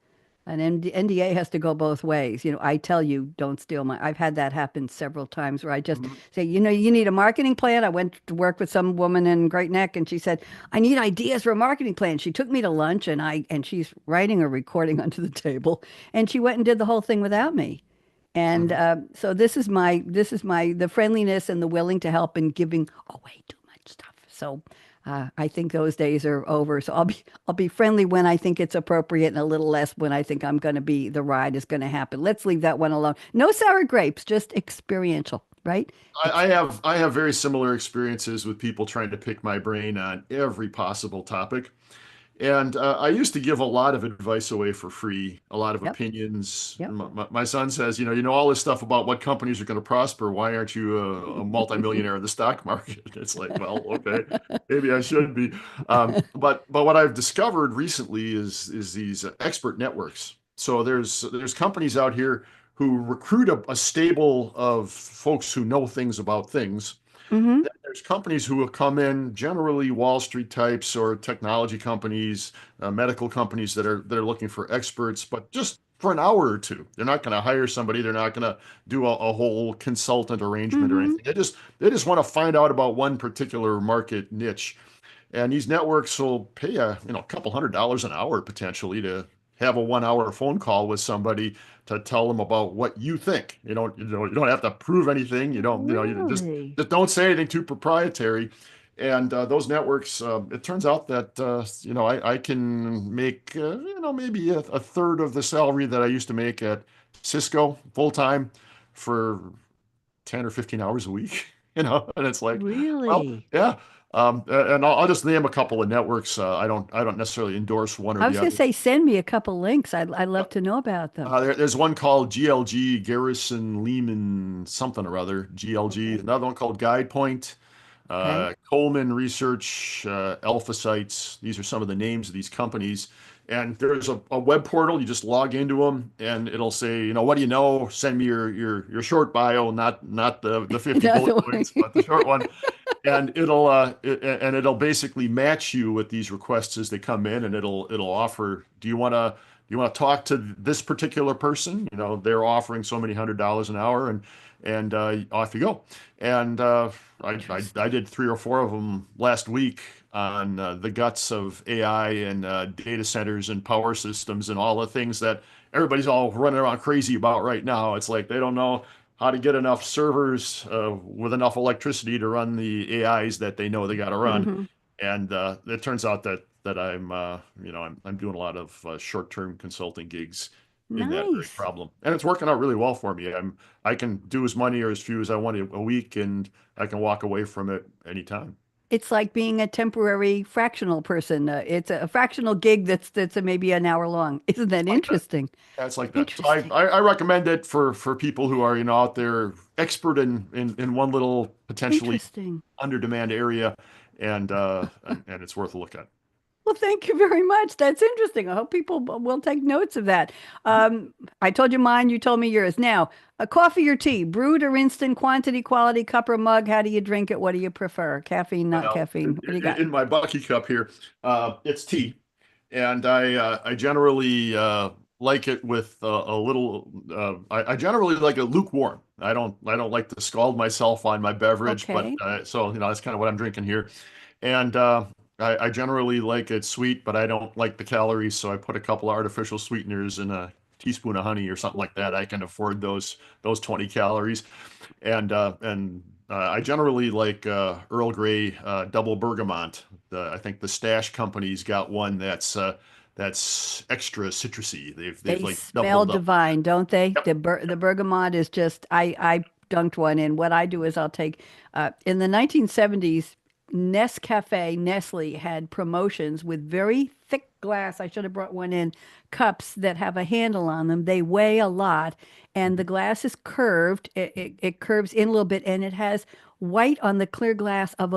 An NDA has to go both ways. I tell you, don't steal my. I've had that happen several times where I just mhm. say, you need a marketing plan. I went to work with some woman in Great Neck, and she said, I need ideas for a marketing plan. She took me to lunch, and she's writing a recording under the table, and she went and did the whole thing without me. And Mhm. so the friendliness and the willing to help and giving away too much stuff. So I think those days are over. So I'll be friendly when I think it's appropriate and a little less when I think the ride is going to happen. Let's leave that one alone. No sour grapes, just experiential, right? I Ex I have very similar experiences with people trying to pick my brain on every possible topic. And I used to give a lot of advice away for free, a lot of yep, opinions. yep. My son says, you know all this stuff about what companies are going to prosper. Why aren't you a multimillionaire in the stock market? It's like, well, okay, maybe I should be. But what I've discovered recently is these expert networks. So there's companies out here who recruit a stable of folks who know things about things. Mm-hmm. There's companies who will come in, generally Wall Street types or technology companies, medical companies that are looking for experts, but just for an hour or two. They're not going to hire somebody. They're not going to do a whole consultant arrangement or Mm-hmm. anything. They just want to find out about one particular market niche. And these networks will pay a couple $100 an hour potentially to have a 1 hour phone call with somebody to tell them about what you think. You don't have to prove anything. You Really? just don't say anything too proprietary. And those networks, it turns out that I can make maybe a third of the salary that I used to make at Cisco full time for 10 or 15 hours a week. And it's like, well, Really? yeah. And I'll just name a couple of networks. I don't necessarily endorse one or I the was going to other. say, send me a couple links. I'd love to know about them. There's one called GLG, Garrison Lehman something or other, GLG. Okay. Another one called Guidepoint, Okay. Coleman Research, Alpha Sites. These are some of the names of these companies. And there's a web portal. You just log into them, and it'll say, what do you know? Send me your short bio, not the 50 bullet Another points, but the way. short one. And it'll basically match you with these requests as they come in, and it'll offer, do you want to talk to this particular person? They're offering so many $100 an hour, and off you go. And I did 3 or 4 of them last week on the guts of AI and data centers and power systems and all the things that everybody's all running around crazy about right now. It's like they don't know how to get enough servers with enough electricity to run the AIs that they know they got to run. hmm And it turns out that I'm doing a lot of short-term consulting gigs in that very Nice. problem, and it's working out really well for me. I can do as many or as few as I want a week, and I can walk away from it anytime. It's like being a temporary fractional person. It's a fractional gig that's maybe an hour long. Isn't that Like that. interesting? Yeah, it's like that. So I, Interesting. I, I recommend it for people who are out there expert in one little potentially Interesting. under demand area, and it's worth a look at. Well, thank you very much. That's interesting. I hope people will take notes of that. I told you mine, you told me yours. Now, a coffee or tea, brewed or instant, quantity, quality, cup or mug. How do you drink it? What do you prefer? Caffeine, not Well, caffeine. What do you got? in my Bucky cup here, it's tea, and I generally like it with a little. I generally like it lukewarm. I don't like to scald myself on my beverage, but Okay. so that's kind of what I'm drinking here, and I generally like it sweet, but I don't like the calories, so I put a couple artificial sweeteners in a teaspoon of honey or something like that. I can afford those 20 calories, and I generally like Earl Grey double bergamot. I think the Stash company's got one that's extra citrusy. They've They like smell doubled up. divine, don't they? Yep. The bergamot is just I dunked one in. What I do is I'll take in the 1970s, Nescafe Nestle had promotions with very thick glass. I should have brought one in. Cups that have a handle on them. They weigh a lot, and the glass is curved. It curves in a little bit, and it has white on the clear glass of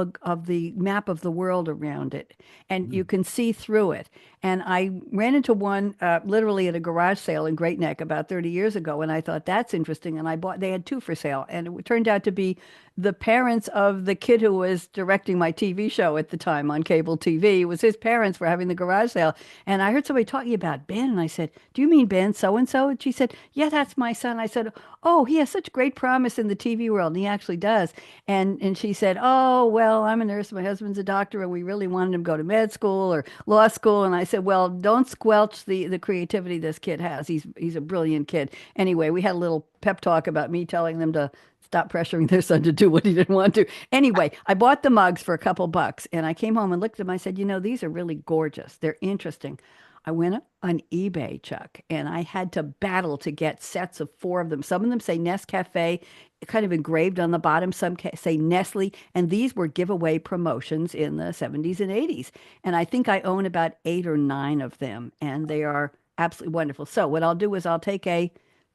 the map of the world around it, and you Mm. can see through it. And I ran into one literally at a garage sale in Great Neck about 30 years ago, and I thought that's interesting. And I bought. They had two for sale, and it turned out to be the parents of the kid who was directing my TV show at the time on cable TV. It was his parents were having the garage sale, and I heard somebody talking about Ben, and I said, "Do you mean Ben so and so?" And she said, "Yeah, that's my son." I said, "Oh, he has such great promise in the TV world, and he actually does." And she said, "Oh, well, I'm a nurse. My husband's a doctor, and we really wanted him to go to med school or law school." And I said, "Well, don't squelch the creativity this kid has. He's a brilliant kid." Anyway, we had a little pep talk about me telling them to stop pressuring their son to do what he didn't want to. Anyway, I bought the mugs for a couple bucks, and I came home and looked at them. I said, these are really gorgeous. They're interesting. I went on eBay, Chuck, and I had to battle to get sets of four of them. Some of them say Nescafe, kind of engraved on the bottom. Some say Nestle, and these were giveaway promotions in the 70s and 80s. And I think I own about eight or nine of them, and they are absolutely wonderful. So what I'll do is I'll take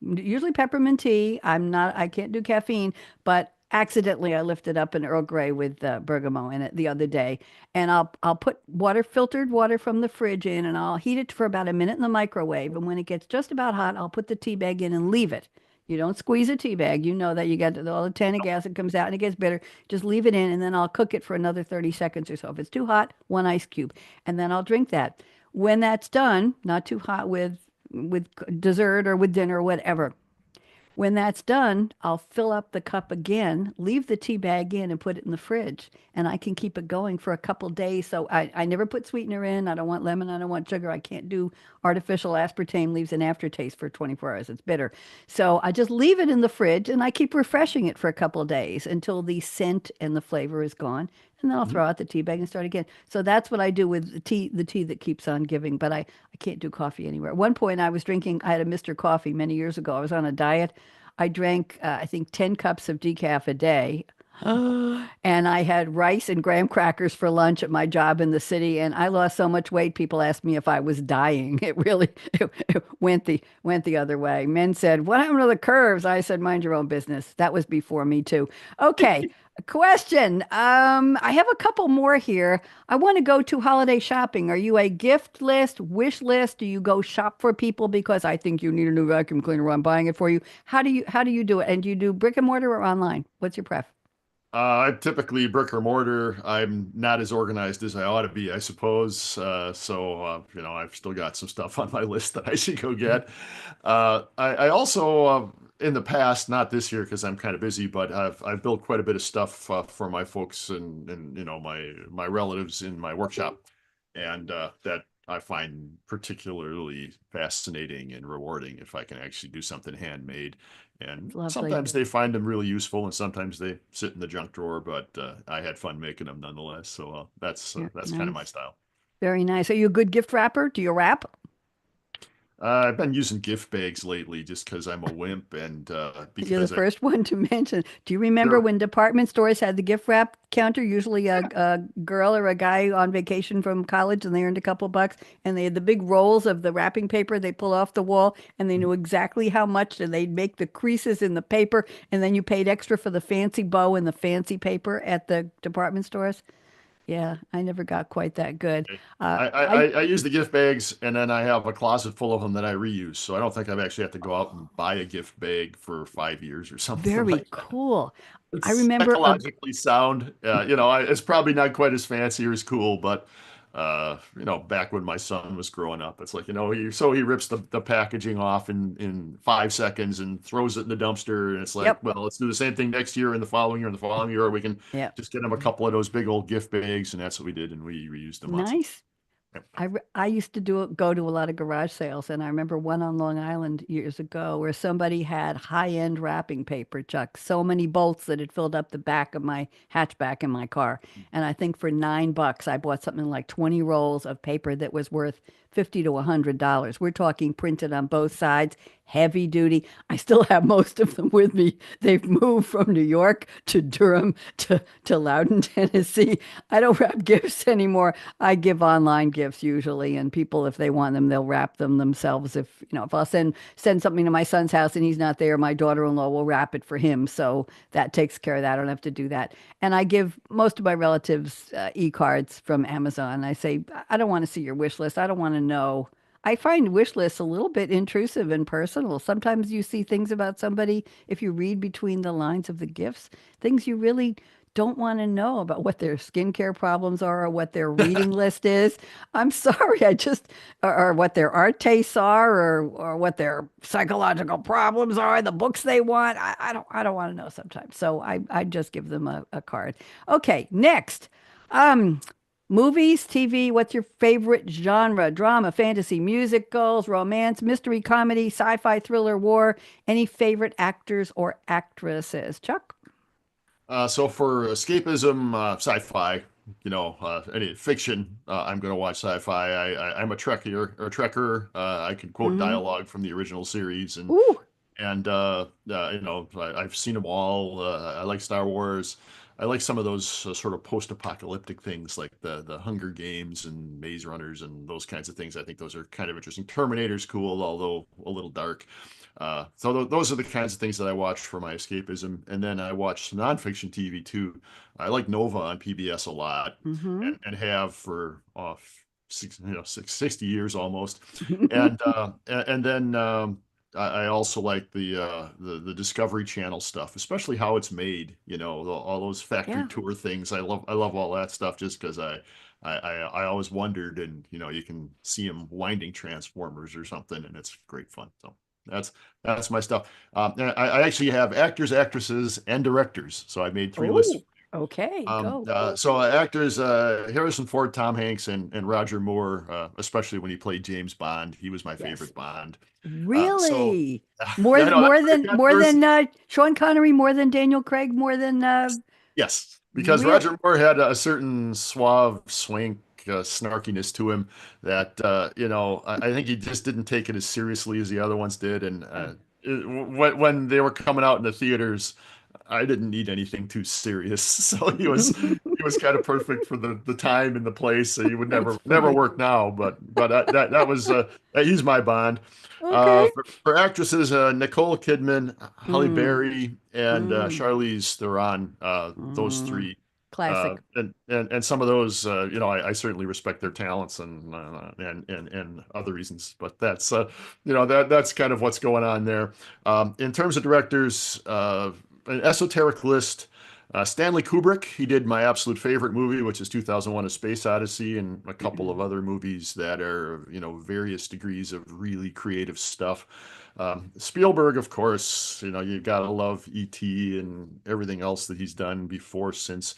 usually peppermint tea. I can't do caffeine, but accidentally I lifted up an Earl Grey with bergamot in it the other day, and I'll put filtered water from the fridge in, and I'll heat it for about a minute in the microwave. And when it gets just about hot, I'll put the tea bag in and leave it. You don't squeeze a tea bag. You know that you get all the tannic acid comes out and it gets bitter. Just leave it in, and then I'll cook it for another 30 seconds or so. If it's too hot, one ice cube, and then I'll drink that. When that's done, not too hot with dessert or with dinner or whatever. When that's done, I'll fill up the cup again, leave the tea bag in and put it in the fridge. And I can keep it going for a couple days. So I never put sweetener in. I don't want lemon. I don't want sugar. I can't do artificial aspartame, leaves an aftertaste for 24 hours. It's bitter. So I just leave it in the fridge and I keep refreshing it for a couple of days until the scent and the flavor is gone. And then I'll Mhm. throw out the tea bag and start again. So that's what I do with the tea that keeps on giving. But I can't do coffee anywhere. At one point, I had a Mr. Coffee many years ago. I was on a diet. I drank, I think, 10 cups of decaf a day. And I had rice and graham crackers for lunch at my job in the city. And I lost so much weight, people asked me if I was dying. It really it went the other way. Men said, "What happened to the curves?" I said, "Mind your own business." That was before me too. Okay. Question. I have a couple more here. I want to go to holiday shopping. Are you a gift list, wish list? Do you go shop for people because I think you need a new vacuum cleaner, or I'm buying it for you? How do you do it? And do you do brick and mortar or online? What's your pref? I'm typically brick or mortar. I'm not as organized as I ought to be, I suppose. I've still got some stuff on my list that I should go get. I also, in the past, not this year because I'm kind of busy, but I've built quite a bit of stuff for my folks and my relatives in my workshop, and that I find particularly fascinating and rewarding if I can actually do something handmade. And It's lovely. sometimes they find them really useful, and sometimes they sit in the junk drawer. But I had fun making them nonetheless. So Yeah, that's kind of my nice. style. Very nice. Are you a good gift wrapper? Do you wrap? I've been using gift bags lately just because I'm a wimp and You're the because I first one to mention. Do you remember they're when department stores had the gift wrap counter? Usually a girl or a guy on vacation from college and they earned a couple bucks and they had the big rolls of the wrapping paper they pull off the wall and they knew exactly how much and they'd make the creases in the paper and then you paid extra for the fancy bow and the fancy paper at the department stores. Yeah, I never got quite that good. I use the gift bags and then I have a closet full of them that I reuse. So I don't think I've actually had to go out and buy a gift bag for 5 years or something Very like that. cool. I It's remember psychologically sound. It's probably not quite as fancy or as cool, but back when my son was growing up, it's like, he rips the packaging off in 5 seconds and throws it in the dumpster. And it's like, yep, well, let's do the same thing next year and the following year and the following year, or we can yep. just get him a couple of those big old gift bags. And that's what we did. And we reused them lots of Nice. I used to go to a lot of garage sales, and I remember one on Long Island years ago where somebody had high-end wrapping paper, Chuck, so many bolts that it filled up the back of my hatchback in my car. And I think for $9, I bought something like 20 rolls of paper that was worth 50 to $100. We're talking printed on both sides, heavy duty. I still have most of them with me. They've moved from New York to Durham to Loudon, Tennessee. I don't wrap gifts anymore. I give online gifts usually, and people, if they want them, they'll wrap them themselves. If I'll send something to my son's house and he's not there, my daughter-in-law will wrap it for him. So that takes care of that. I don't have to do that. And I give most of my relatives e-cards from Amazon. I say, I don't want to see your wish list. I don't want to know. I find wish lists a little bit intrusive and personal. Sometimes you see things about somebody, if you read between the lines of the gifts, things you really don't want to know about what their skincare problems are or what their reading list is. I'm sorry, or what their art tastes are or what their psychological problems are, the books they want. I don't want to know sometimes. So I just give them a card. Okay, next. Um, Movies, TV, what's your favorite genre? Drama, fantasy, musicals, romance, mystery, comedy, sci-fi, thriller, war. Any favorite actors or actresses? Chuck? So for escapism, sci-fi, any fiction, I'm going to watch sci-fi. I'm a trekker. I can quote Mm-hmm. dialogue from the original series, and Ooh, I've seen them all. I like Star Wars. I like some of those sort of post-apocalyptic things, like the Hunger Games and Maze Runners and those kinds of things. I think those are kind of interesting. Terminator's cool, although a little dark. Those are the kinds of things that I watch for my escapism. And then I watch nonfiction TV too. I like Nova on PBS a lot, mm-hmm. and have for 60 years almost. And then I also like the Discovery Channel stuff, especially how it's made. All those factory Yeah. tour things. I love all that stuff just because I always wondered, and you can see them winding transformers or something, and it's great fun. So that's that's my stuff. And I actually have actors, actresses, and directors. So I made three lists. Oh, okay, go. Actors, Harrison Ford, Tom Hanks, and Roger Moore, especially when he played James Bond. He was my Yes. favorite Bond. So Really? yeah, I know that's pretty More than controversial. Sean Connery, more than Daniel Craig, more than Yes, because real. Roger Moore had a certain suave, swank, snarkiness to him that I think he just didn't take it as seriously as the other ones did. And when they were coming out in the theaters, I didn't need anything too serious, so he was kind of perfect for the time and the place. So he would That's never funny. work now, but that was he's my Bond. Okay. For actresses, Nicole Kidman, Halle Mm, Berry, and mm, Charlize Theron. Those mm. three, Classic. and some of those, I certainly respect their talents and other reasons. But that's kind of what's going on there. In terms of directors, an esoteric list. Stanley Kubrick, he did my absolute favorite movie, which is 2001: A Space Odyssey, and a couple of other movies that are, various degrees of really creative stuff. Spielberg, of course, you gotta love E.T. and everything else that he's done before, since.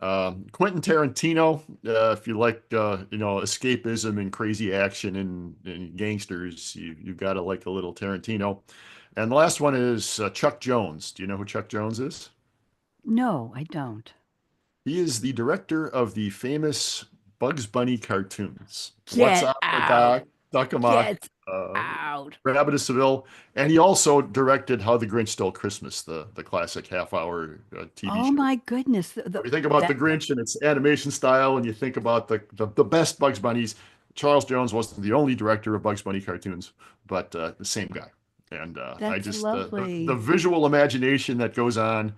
Quentin Tarantino, if you like, escapism and crazy action and gangsters, you gotta like a little Tarantino. And the last one is Chuck Jones. Do you know who Chuck Jones is? No, I don't. He is the director of the famous Bugs Bunny cartoons. What's Get up with out. Doc? Duck Amuck, Get uh, out. Rabbit of Seville, and he also directed How the Grinch Stole Christmas, the classic half-hour TV Oh show. my goodness. If you think about the That Grinch and its animation style, and you think about the best Bugs Bunnies, Charles Jones wasn't the only director of Bugs Bunny cartoons, but the same guy. And I that's just the lovely. visual imagination that goes on.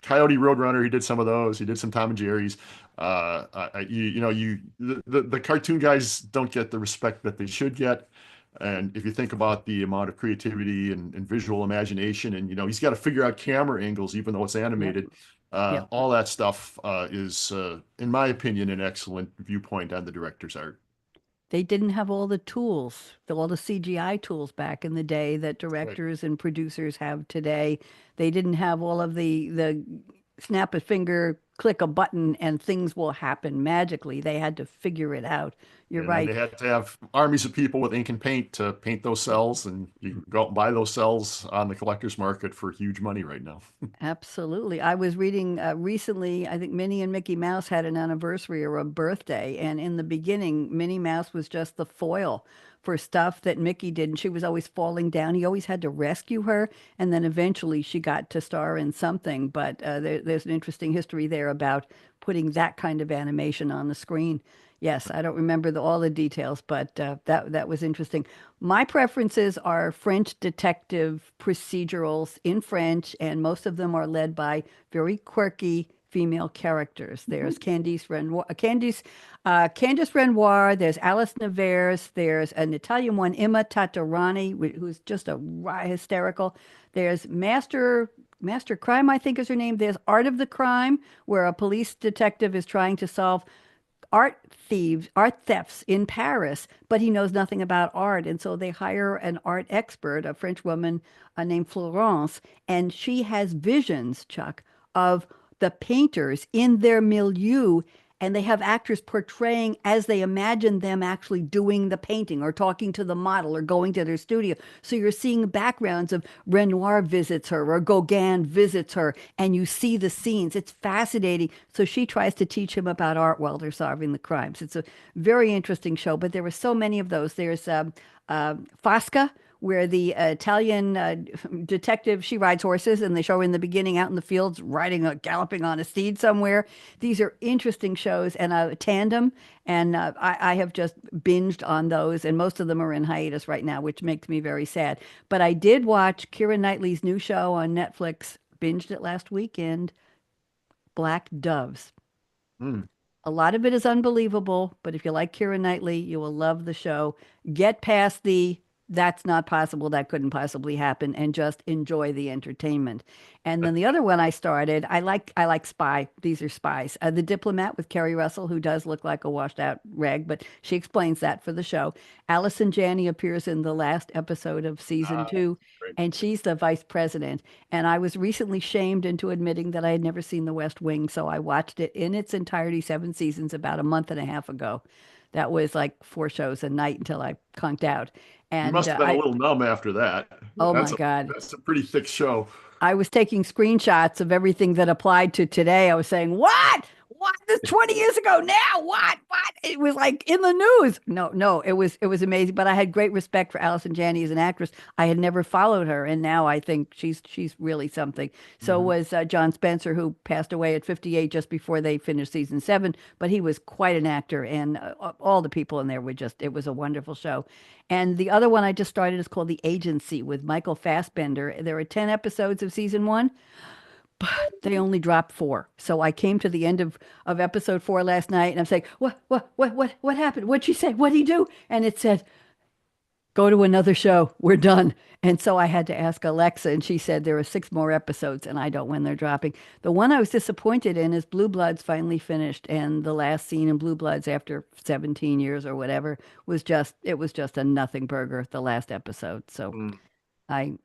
Coyote Roadrunner, he did some of those. He did some Tom and Jerry's. The cartoon guys don't get the respect that they should get. And if you think about the amount of creativity and visual imagination, and he's got to figure out camera angles, even though it's Yep. animated, Yep. all that stuff is, in my opinion, an excellent viewpoint on the director's art. They didn't have all the tools, all the CGI tools back in the day that Right. directors and producers have today. They didn't have all of the snap a finger, click a button, and things will happen magically. They had to figure it out. You're And then right. they had to have armies of people with ink and paint to paint those cells, and you can go out and buy those cells on the collector's market for huge money right now. Absolutely. I was reading recently, I think Minnie and Mickey Mouse had an anniversary or a birthday. And in the beginning, Minnie Mouse was just the foil for stuff that Mickey did, and she was always falling down. He always had to rescue her, and then eventually she got to star in something. But there's an interesting history there about putting that kind of animation on the screen. Yes, I don't remember all the details, but that was interesting. My preferences are French detective procedurals in French, and most of them are led by very quirky female characters. There's Candice Renoir. There's Alice Nevers. There's an Italian one, Emma Tatarani, who's just hysterical. There's Master Crime, I think is her name. There's Art of the Crime, where a police detective is trying to solve art thefts in Paris, but he knows nothing about art. And so they hire an art expert, a French woman named Florence, and she has visions, Chuck, of the painters in their milieu. And they have actors portraying as they imagine them actually doing the painting or talking to the model or going to their studio. So you're seeing backgrounds of Renoir visits her or Gauguin visits her, and you see the scenes. It's fascinating. So she tries to teach him about art while they're solving the crimes. It's a very interesting show, but there were so many of those. There's Fosca, where the Italian detective, she rides horses, and they show her in the beginning out in the fields galloping on a steed somewhere. These are interesting shows, and a tandem, and I have just binged on those, and most of them are in hiatus right now, which makes me very sad. But I did watch Keira Knightley's new show on Netflix, binged it last weekend, Black Doves. Mm. A lot of it is unbelievable, but if you like Keira Knightley, you will love the show. Get past the that's not possible, that couldn't possibly happen, and just enjoy the entertainment. And then the other one I started, I like spy. These are spies. The Diplomat with Kerry Russell, who does look like a washed out rag, but she explains that for the show. Allison Janney appears in the last episode of season Ah, 2, great. and she's the vice president. And I was recently shamed into admitting that I had never seen The West Wing, so I watched it in its entirety, 7 seasons, about a month and a half ago. That was like 4 shows a night until I conked out. You And must have been a little numb after that. oh my That's a God, that's a pretty thick show. I was taking screenshots of everything that applied to today. I was saying, what? What? This 20 years ago now? What? What? It was like in the news. No, no, it was amazing. But I had great respect for Allison Janney as an actress. I had never followed her, and now I think she's really something. So Mhm. was John Spencer, who passed away at 58 just before they finished season 7. But he was quite an actor, and all the people in there were just. It was a wonderful show. And the other one I just started is called The Agency with Michael Fassbender. There are 10 episodes of season 1. They only dropped 4. So I came to the end of episode 4 last night, and I'm saying, what happened? What'd she say? What'd he do? And it said, go to another show. We're done. And so I had to ask Alexa, and she said there are 6 more episodes, and I don't when they're dropping. The one I was disappointed in is Blue Bloods finally finished, and the last scene in Blue Bloods after 17 years or whatever it was just a nothing burger, the last episode. So Mm.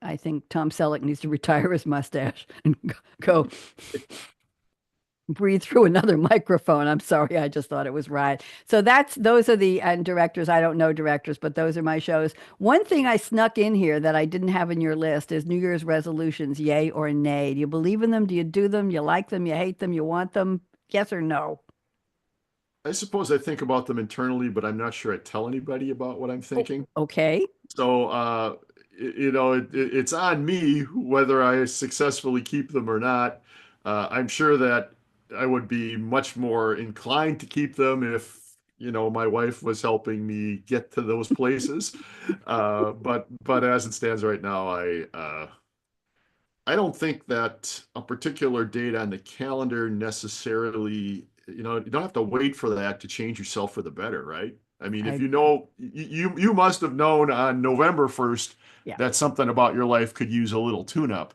I think Tom Selleck needs to retire his mustache and go breathe through another microphone. I'm sorry, I just thought it was right. So those are the directors. I don't know directors, but those are my shows. One thing I snuck in here that I didn't have in your list is New Year's resolutions, yay or nay. Do you believe in them? Do you do them? You like them? You hate them? You want them? Yes or no? I suppose I think about them internally, but I'm not sure I tell anybody about what I'm Oh, thinking. okay. So, it's on me whether I successfully keep them or not. I'm sure that I would be much more inclined to keep them if, my wife was helping me get to those places. But as it stands right now, I don't think that a particular date on the calendar necessarily, you don't have to wait for that to change yourself for the better, right? I mean, if I, you must have known on November 1st yeah. that something about your life could use a little tune-up.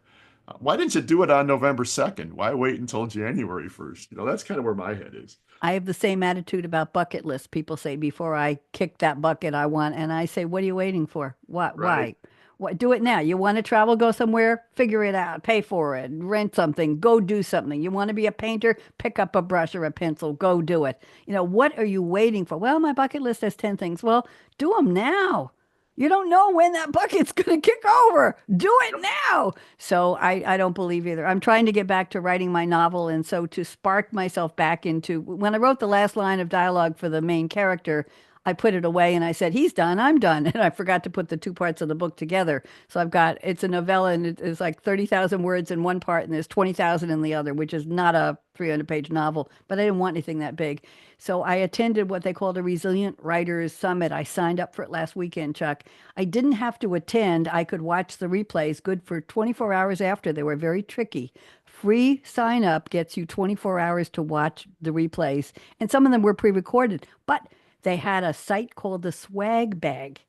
Why didn't you do it on November 2nd? Why wait until January 1st? That's kind of where my head is. I have the same attitude about bucket lists. People say before I kick that bucket, I want, and I say, what are you waiting for? What? Right. Why? What? Do it now. You want to travel, go somewhere, figure it out, pay for it, rent something, go do something. You want to be a painter, pick up a brush or a pencil, go do it. What are you waiting for? Well, my bucket list has 10 things. Well, do them now. You don't know when that bucket's going to kick over. Do it now. So I don't believe either. I'm trying to get back to writing my novel. And so to spark myself back into when I wrote the last line of dialogue for the main character, I put it away and I said, he's done, I'm done. And I forgot to put the two parts of the book together. So it's a novella and it's like 30,000 words in one part and there's 20,000 in the other, which is not a 300-page novel, but I didn't want anything that big. So I attended what they called a Resilient Writers Summit. I signed up for it last weekend, Chuck. I didn't have to attend. I could watch the replays, good for 24 hours after. They were very tricky. Free sign up gets you 24 hours to watch the replays, and some of them were pre-recorded, but they had a site called the Swag Bag,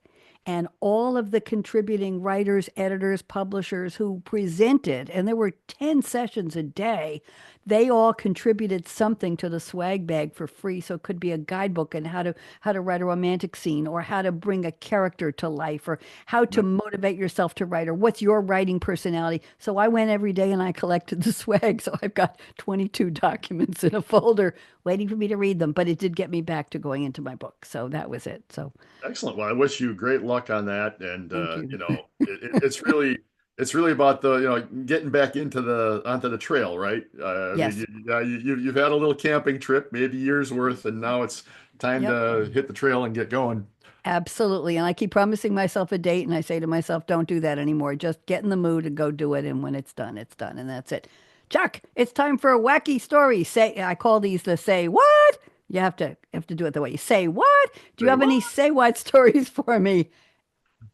and all of the contributing writers, editors, publishers who presented, and there were 10 sessions a day, they all contributed something to the Swag Bag for free. So it could be a guidebook on how to write a romantic scene, or how to bring a character to life, or how to motivate yourself to write, or what's your writing personality. So I went every day and I collected the swag. So I've got 22 documents in a folder waiting for me to read them, but it did get me back to going into my book. So that was it. So Excellent. Well, I wish you great luck on that. And thank you. it's really about the getting back onto the trail, right? I mean, Yes. you've had a little camping trip, maybe years worth, and now it's time Yep. to hit the trail and get going. Absolutely. And I keep promising myself a date and I say to myself, don't do that anymore. Just get in the mood and go do it. And when it's done, it's done. And that's it. Chuck, it's time for a wacky story. I call these the say what? You have to do it the way you say what? Do you Say have what? any say what stories for me?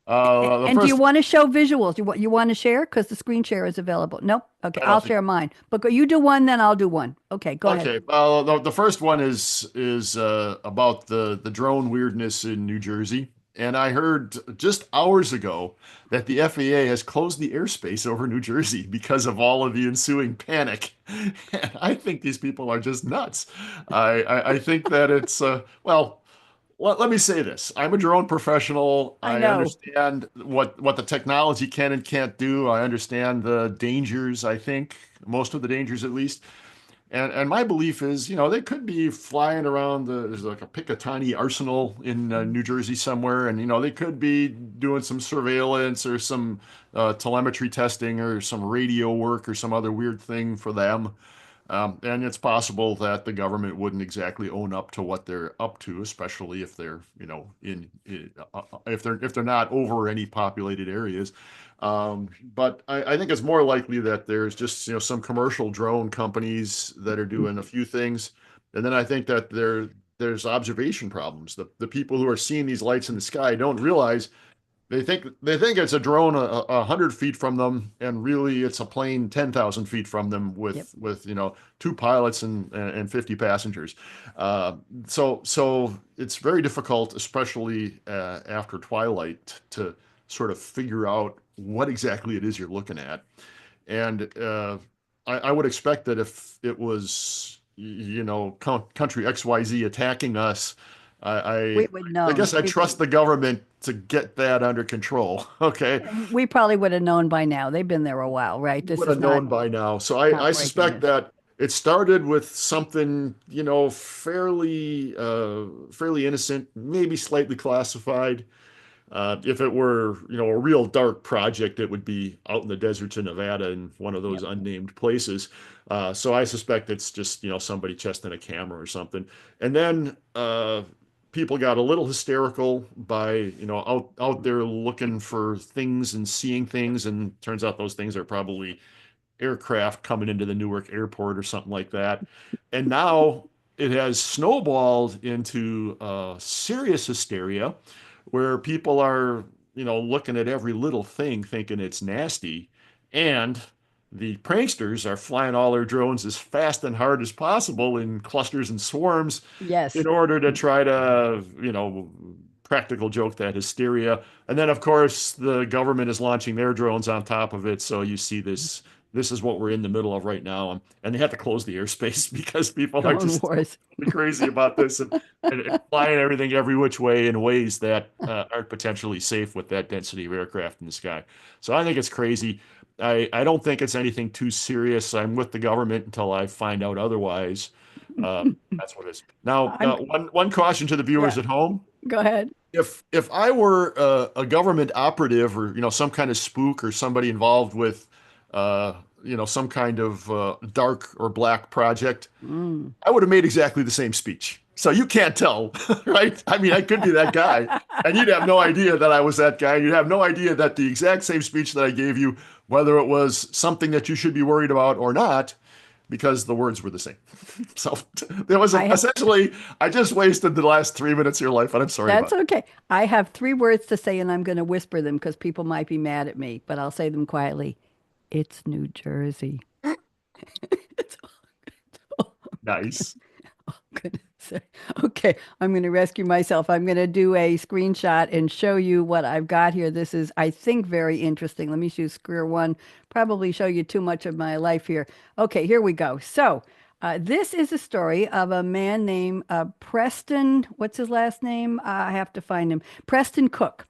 The And do you first, want to show visuals? You want to share? Because the screen share is available. Nope. Okay, I I'll don't think. share mine. But you do one, then I'll do one. Okay, go ahead. Okay. The first one is about the drone weirdness in New Jersey. And I heard just hours ago that the FAA has closed the airspace over New Jersey because of all of the ensuing panic. And I think these people are just nuts. I think that well, let me say this. I'm a drone professional. I I know. understand what the technology can and can't do. I understand the dangers, I think, most of the dangers at least. And my belief is, they could be flying around there's like a Picatinny arsenal in New Jersey somewhere, and they could be doing some surveillance or some telemetry testing or some radio work or some other weird thing for them. And it's possible that the government wouldn't exactly own up to what they're up to, especially if they're, if they're not over any populated areas. But I think it's more likely that there's just, some commercial drone companies that are doing a few things. And then I think that there's observation problems. The people who are seeing these lights in the sky don't realize they think it's a drone 100 feet from them, and really it's a plane 10,000 feet from them Yep. with two pilots and 50 passengers. So it's very difficult, especially after twilight, to sort of figure out what exactly it is you're looking at. And I would expect that if it was country XYZ attacking us, I We would I know. guess I trust the government to get that under control. Okay. We probably would have known by now. They've been there a while, right? This Would is have not known by now. So not I breaking suspect news. that it started with something, fairly innocent, maybe slightly classified. If it were, a real dark project, it would be out in the deserts of Nevada in one of those Yep. unnamed places. So I suspect it's just, somebody chesting a camera or something. And then people got a little hysterical by, out there looking for things and seeing things, and turns out those things are probably aircraft coming into the Newark airport or something like that. And now it has snowballed into serious hysteria where people are, looking at every little thing thinking it's nasty. And the pranksters are flying all their drones as fast and hard as possible in clusters and swarms in Yes. order to try to, practical joke that hysteria. And then, of course, the government is launching their drones on top of it. So you see this. This is what we're in the middle of right now. And they have to close the airspace because people are Drone just wars. crazy about this, and flying everything every which way in ways that aren't potentially safe with that density of aircraft in the sky. So I think it's crazy. I don't think it's anything too serious. I'm with the government until I find out otherwise. Uh, that's what it is. Now, I'm one caution to the viewers yeah. at home. Go ahead. If I were a government operative, or some kind of spook, or somebody involved with some kind of dark or black project, Mm. I would have made exactly the same speech. So you can't tell, right? I mean, I could be that guy, and you'd have no idea that I was that guy. You'd have no idea that the exact same speech that I gave you, whether it was something that you should be worried about or not, because the words were the same. So there was I essentially, I just wasted the last 3 minutes of your life, and I'm sorry That's about it. okay. I have three words to say, and I'm going to whisper them because people might be mad at me, but I'll say them quietly. It's New Jersey. That's all Nice. I'm going to say. Okay, I'm going to rescue myself. I'm going to do a screenshot and show you what I've got here. This is, I think, very interesting. Let me choose square one. Probably show you too much of my life here. Okay, here we go. So, this is a story of a man named Preston. What's his last name? I have to find him. Preston Cook.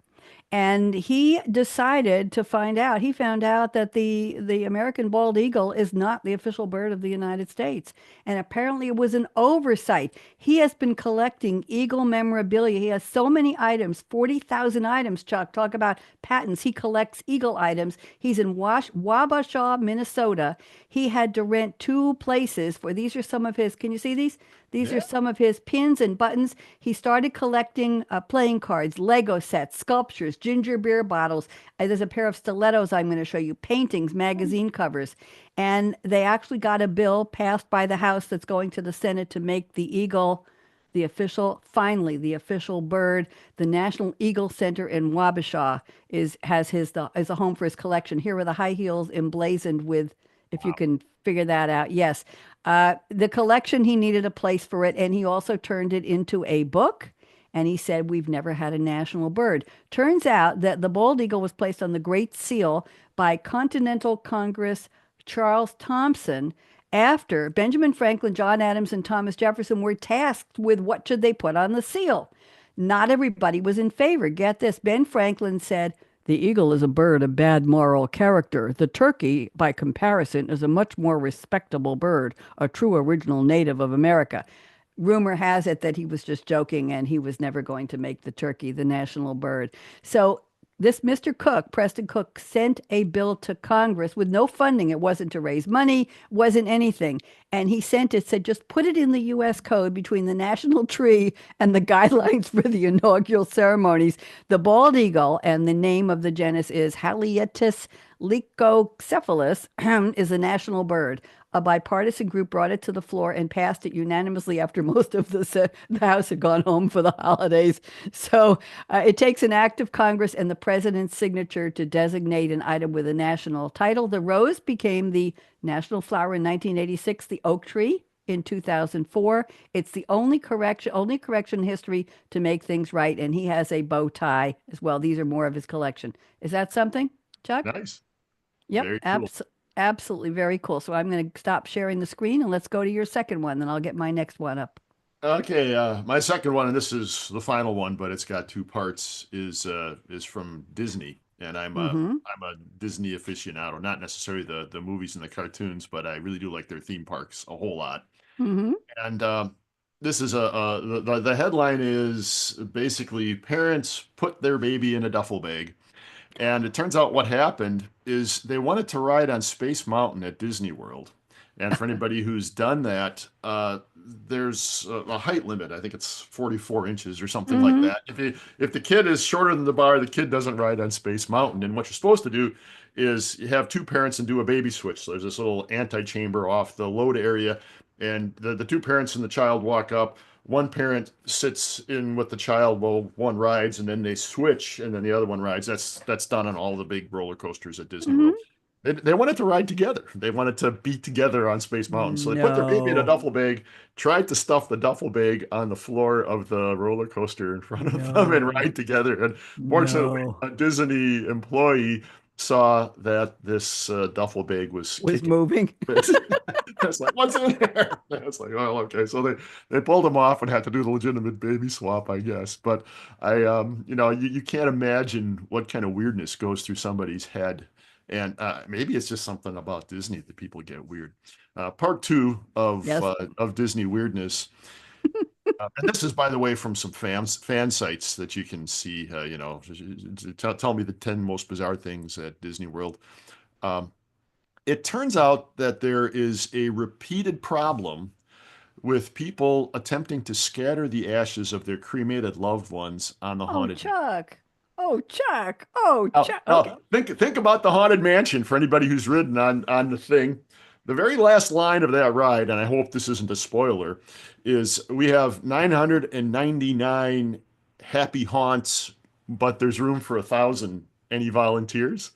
And he decided to find out. He found out that the American bald eagle is not the official bird of the United States. And apparently it was an oversight. He has been collecting eagle memorabilia. He has so many items, 40,000 items, Chuck. Talk about patents. He collects eagle items. He's in Wabasha, Minnesota. He had to rent two places for these are some of his, can you see these? These are Yeah. some of his pins and buttons. He started collecting playing cards, Lego sets, sculptures, ginger beer bottles. There's a pair of stilettos I'm going to show you, paintings, magazine covers. And they actually got a bill passed by the House that's going to the Senate to make the eagle the official, finally, the official bird. The National Eagle Center in Wabasha is a home for his collection. Here are the high heels emblazoned with, if you Wow. can figure that out. Yes, the collection, he needed a place for it, and he also turned it into a book. And he said, we've never had a national bird. Turns out that the bald eagle was placed on the Great Seal by Continental Congress Charles Thompson after Benjamin Franklin, John Adams, and Thomas Jefferson were tasked with what should they put on the seal. Not everybody was in favor. Get this. Ben Franklin said, the eagle is a bird of bad moral character. The turkey, by comparison, is a much more respectable bird, a true original native of America. Rumor has it that he was just joking and he was never going to make the turkey the national bird. So this Mr. Cook, Preston Cook, sent a bill to Congress with no funding. It wasn't to raise money, wasn't anything. And he sent it, said, just put it in the U.S. code between the national tree and the guidelines for the inaugural ceremonies. The bald eagle, and the name of the genus is Haliotis leucocephalus, is a national bird. A bipartisan group brought it to the floor and passed it unanimously after most of the House had gone home for the holidays. So it takes an act of Congress and the president's signature to designate an item with a national title. The rose became the national flower in 1986, the oak tree in 2004. It's the only correction in history to make things right. And he has a bow tie as well. These are more of his collection. Is that something, Chuck? Nice. Yep, Very cool. absolutely very cool. So I'm going to stop sharing the screen and let's go to your second one, then I'll get my next one up. Okay, my second one, and this is the final one, but it's got two parts, is from Disney, and Mm-hmm. I'm a Disney aficionado, not necessarily the movies and the cartoons, but I really do like their theme parks a whole lot. Mm-hmm. And this is the headline is basically parents put their baby in a duffel bag. And it turns out what happened is they wanted to ride on Space Mountain at Disney World. And for anybody who's done that, there's a height limit. I think it's 44 inches or something like Mm-hmm. that. If the kid is shorter than the bar, the kid doesn't ride on Space Mountain. And what you're supposed to do is you have two parents and do a baby switch. So there's this little antechamber off the load area, and the two parents and the child walk up. One parent sits in with the child while one rides, and then they switch, and then the other one rides. That's done on all the big roller coasters at Disney World. Mm-hmm. They wanted to ride together. They wanted to be together on Space Mountain. So they put their baby in a No, duffel bag, tried to stuff the duffel bag on the floor of the roller coaster in front of them and no, ride together. And fortunately, no. a Disney employee saw that this duffel bag was Was kicking. moving. It's like, what's in there? It's like, oh, okay. So they pulled him off and had to do the legitimate baby swap, I guess. But you can't imagine what kind of weirdness goes through somebody's head. And maybe it's just something about Disney that people get weird. Part two Yes. of Disney weirdness. And this is, by the way, from some fan sites that you can see. Tell me the 10 most bizarre things at Disney World. Um, it turns out that there is a repeated problem with people attempting to scatter the ashes of their cremated loved ones on the Oh, haunted mansion. Chuck. Oh, Chuck. Oh, Now, Chuck. Okay. now think about the haunted mansion for anybody who's ridden on the thing. The very last line of that ride, and I hope this isn't a spoiler, is we have 999 happy haunts, but there's room for 1,000. Any volunteers?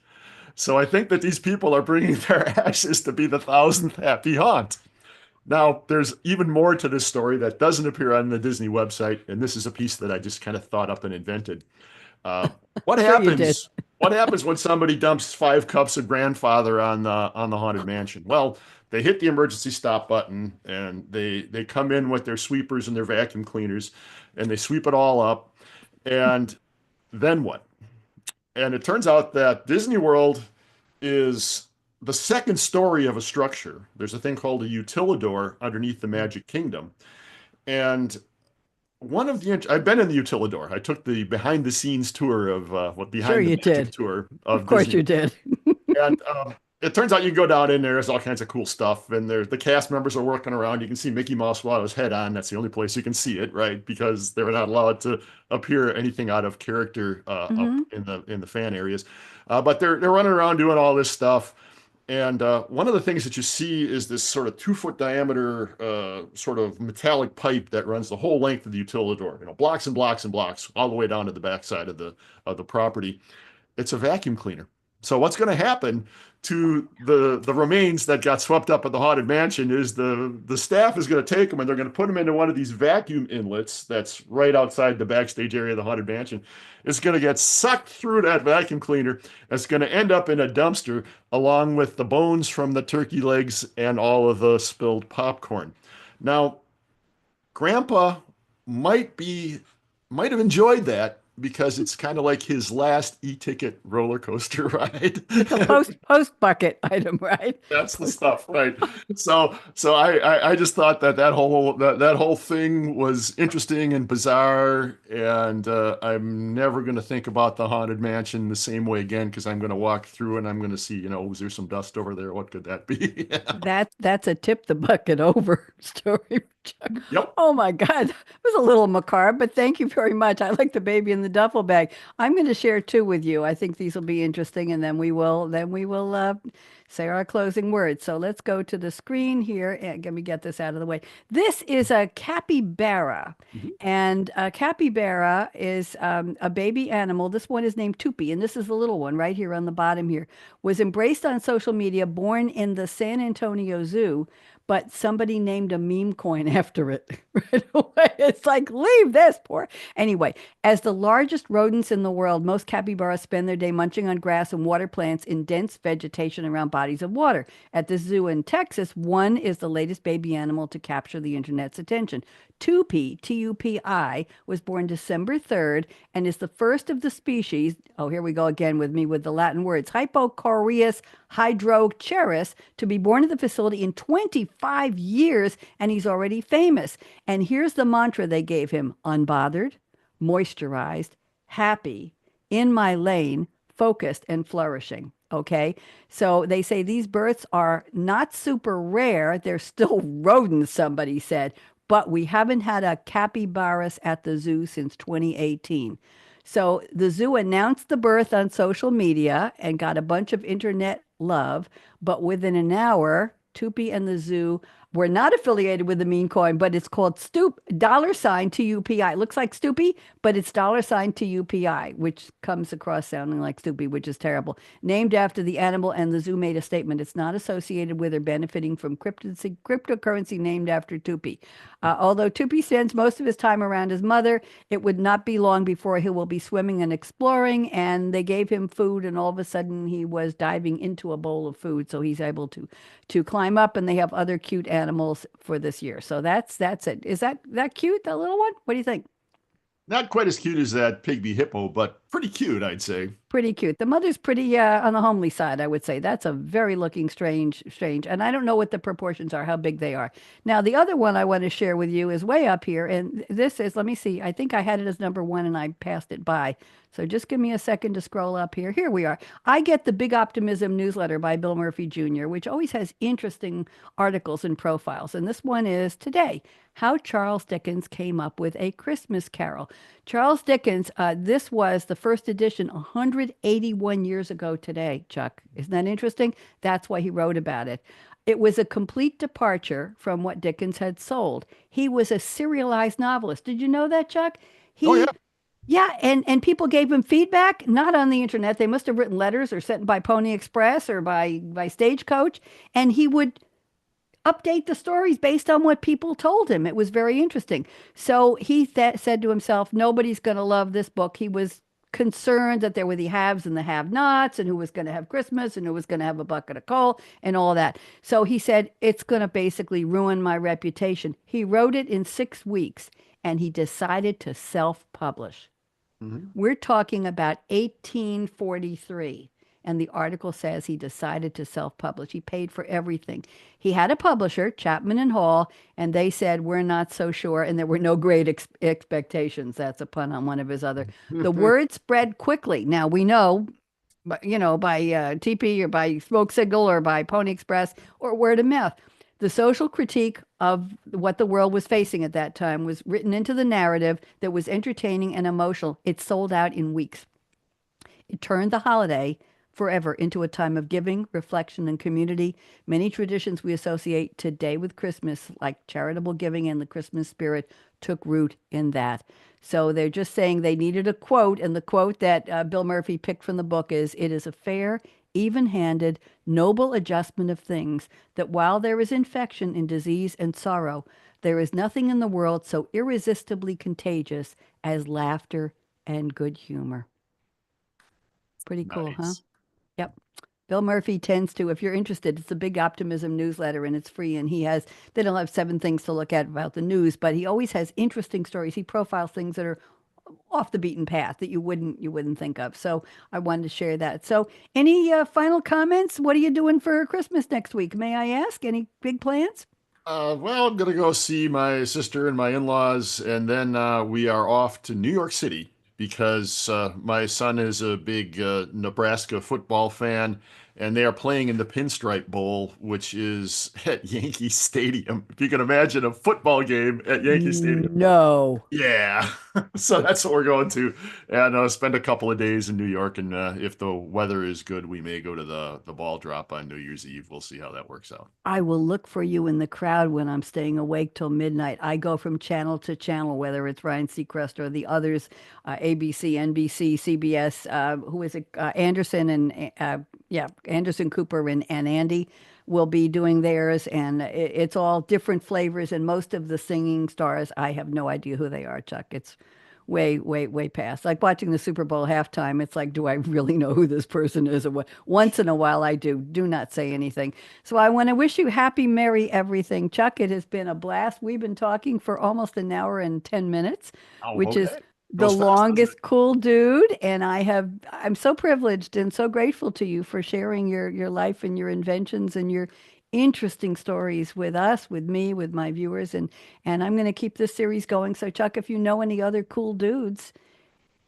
So I think that these people are bringing their ashes to be the 1,000th happy haunt. Now, there's even more to this story that doesn't appear on the Disney website, and this is a piece that I just kind of thought up and invented. Uh, what Sure you did. happens? What happens when somebody dumps 5 cups of grandfather on the haunted mansion? Well, they hit the emergency stop button and they come in with their sweepers and their vacuum cleaners and they sweep it all up. And then what? And it turns out that Disney World is the second story of a structure. There's a thing called a utilidor underneath the Magic Kingdom. And I've been in the Utilidor. I took the behind the scenes tour of what Sure behind the you magic did. tour Of of course Disney. you did. And it turns out you can go down in there. There's all kinds of cool stuff, and the cast members are working around. You can see Mickey Mouse without his head on. That's the only place you can see it, right? Because they're not allowed to appear anything out of character up Hmm. in the fan areas. But they're running around doing all this stuff. And one of the things that you see is this sort of 2 foot diameter, sort of metallic pipe that runs the whole length of the utilidor, blocks and blocks and blocks, all the way down to the backside of the property. It's a vacuum cleaner. So what's going to happen to the remains that got swept up at the haunted mansion is the staff is going to take them and they're going to put them into one of these vacuum inlets that's right outside the backstage area of the haunted mansion. It's going to get sucked through that vacuum cleaner. It's going to end up in a dumpster along with the bones from the turkey legs and all of the spilled popcorn. Now, Grandpa might be might have enjoyed that because it's kind of like his last e-ticket roller coaster ride. It's a post bucket item, right? That's the Post. stuff, right? So I just thought that whole thing was interesting and bizarre, and I'm never going to think about the haunted mansion the same way again because I'm going to walk through and I'm going to see, was there some dust over there? What could that be? That's a tip the bucket over story, Chuck. Yep. Oh my God, it was a little macabre, but thank you very much. I like the baby in the duffel bag. I'm going to share two with you. I think these will be interesting, and then we will say our closing words. So let's go to the screen here and let me get this out of the way. This is a capybara, Mhm. and a capybara is a baby animal. This one is named Tupi, and this is the little one right here on the bottom here. Was embraced on social media, born in the San Antonio Zoo, but somebody named a meme coin after it right away. It's like, leave this poor. Anyway, as the largest rodents in the world, most capybaras spend their day munching on grass and water plants in dense vegetation around bodies of water. At the zoo in Texas, one is the latest baby animal to capture the internet's attention. Tupi, Tupi, was born December 3rd and is the first of the species. Oh, here we go again with me with the Latin words. Hypocoreus hydrochaeris to be born at the facility in 25 years, and he's already famous. And here's the mantra they gave him: unbothered, moisturized, happy, in my lane, focused, and flourishing. Okay. So they say these births are not super rare. They're still rodents, somebody said, but we haven't had a capybaras at the zoo since 2018. So the zoo announced the birth on social media and got a bunch of internet love, but within an hour, Tupi and the zoo were not affiliated with the meme coin, but it's called Stoop $TUPI. It looks like Stoopy, but it's $TUPI, which comes across sounding like Stoopy, which is terrible. Named after the animal, and the zoo made a statement. It's not associated with or benefiting from cryptocurrency named after Tupi. Although Tupi spends most of his time around his mother, it would not be long before he will be swimming and exploring. And they gave him food, and all of a sudden he was diving into a bowl of food, so he's able to climb up. And they have other cute animals for this year. So that's it. Is that cute, that little one? What do you think? Not quite as cute as that pygmy hippo, but Pretty cute, I'd say. Pretty cute. The mother's pretty on the homely side, I would say. That's a very looking strange. And I don't know what the proportions are, how big they are. Now, the other one I want to share with you is way up here. And this is, let me see, I think I had it as number one and I passed it by. So just give me a second to scroll up here. Here we are. I get the Big Optimism newsletter by Bill Murphy Jr., which always has interesting articles and profiles. And this one is today, How Charles Dickens Came Up with a Christmas Carol. Charles Dickens, this was the first edition 181 years ago today, Chuck. Isn't that interesting? That's why he wrote about it. It was a complete departure from what Dickens had sold. He was a serialized novelist. Did you know that, Chuck? Oh yeah. He, yeah, and people gave him feedback, not on the internet. They must have written letters or sent by Pony Express or by Stagecoach, and he would update the stories based on what people told him. It was very interesting. So he said to himself, nobody's going to love this book. He was concerned that there were the haves and the have-nots, and who was going to have Christmas and who was going to have a bucket of coal and all that. So he said, it's going to basically ruin my reputation. He wrote it in 6 weeks, and he decided to self-publish. Mhm. We're talking about 1843. And the article says he decided to self-publish. He paid for everything. He had a publisher, Chapman and Hall, and they said, we're not so sure. And there were no great expectations. That's a pun on one of his other. The word spread quickly. Now we know, by TP or by Smoke Signal or by Pony Express or word of mouth. The social critique of what the world was facing at that time was written into the narrative that was entertaining and emotional. It sold out in weeks. It turned the holiday forever into a time of giving, reflection, and community. Many traditions we associate today with Christmas, like charitable giving and the Christmas spirit, took root in that. So they're just saying they needed a quote, and the quote that Bill Murphy picked from the book is, "It is a fair, even-handed, noble adjustment of things that while there is infection in disease and sorrow, there is nothing in the world so irresistibly contagious as laughter and good humor." Pretty cool, huh? Nice. Yep. Bill Murphy tends to, if you're interested, it's a Big Optimism newsletter and it's free. And they don't have 7 things to look at about the news, but he always has interesting stories. He profiles things that are off the beaten path that you wouldn't think of. So I wanted to share that. So any final comments? What are you doing for Christmas next week? May I ask? Any big plans? Well, I'm gonna go see my sister and my in-laws, and then we are off to New York City because my son is a big Nebraska football fan, and they are playing in the Pinstripe Bowl, which is at Yankee Stadium. If you can imagine a football game at Yankee Stadium. No. Yeah, so that's what we're going to, and spend a couple of days in New York. And if the weather is good, we may go to the ball drop on New Year's Eve. We'll see how that works out. I will look for you in the crowd when I'm staying awake till midnight. I go from channel to channel, whether it's Ryan Seacrest or the others, ABC, NBC, CBS, who is it? Anderson and yeah, Anderson Cooper and Andy will be doing theirs, and it's all different flavors. And most of the singing stars, I have no idea who they are, Chuck. It's way past. Like watching the Super Bowl halftime, it's like, do I really know who this person is? Or what? Once in a while, I do. Do not say anything. So I want to wish you happy, merry everything, Chuck. It has been a blast. We've been talking for almost an hour and 10 minutes, Oh, which is okay. the Goes fast, doesn't it? longest cool dude. And I'm so privileged and so grateful to you for sharing your life and your inventions and your interesting stories with us, with me, with my viewers. And I'm going to keep this series going. So Chuck, if you know any other cool dudes,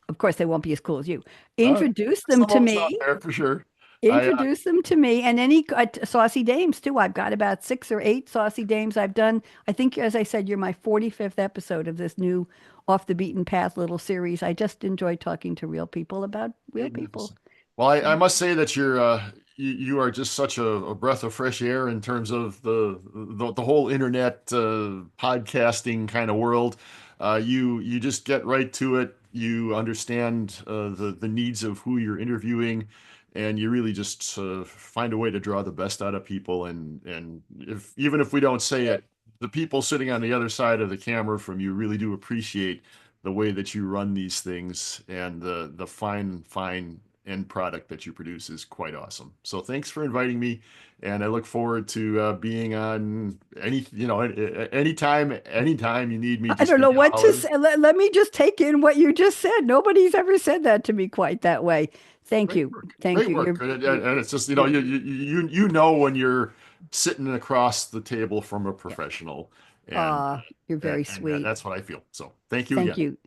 of course they won't be as cool as you, Uh, introduce them some to of us out me. there for sure. I Introduce them to me, and any saucy dames too. I've got about 6 or 8 saucy dames I've done. I think, as I said, you're my 45th episode of this new off the beaten path little series. I just enjoy talking to real people about real people. Magnificent. Well, I must say that you are just such a breath of fresh air in terms of the whole internet podcasting kind of world. You just get right to it. You understand the needs of who you're interviewing, and you really just find a way to draw the best out of people. And if even if we don't say it, the people sitting on the other side of the camera from you really do appreciate the way that you run these things and the fine end product that you produce is quite awesome. So thanks for inviting me, and I look forward to being on anytime you need me, I just don't give know me a what to holler. say. Let me just take in what you just said. Nobody's ever said that to me quite that way. Thank Great you. work. Thank Great you. work. And it's just, You're, you know when you're sitting across the table from a yeah. professional, and You're very sweet. that's what I feel. So thank you Thank again. you.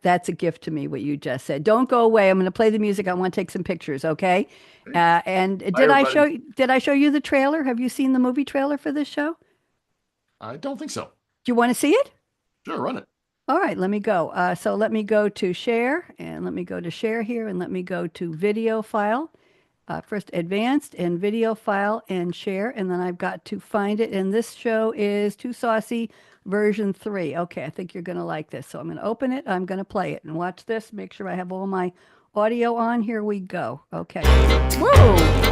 That's a gift to me, what you just said. Don't go away. I'm going to play the music. I want to take some pictures, okay? Okay. And Bye, everybody. did I show you the trailer? Have you seen the movie trailer for this show? I don't think so. Do you want to see it? Sure, run it. All right, let me go. So let me go to share, and let me go to share here, and let me go to video file. First advanced and video file and share, and then I've got to find it. And this show is Too Saucy version 3. Okay, I think you're going to like this. So I'm going to open it. I'm going to play it and watch this. Make sure I have all my audio on. Here we go. Okay. Whoa!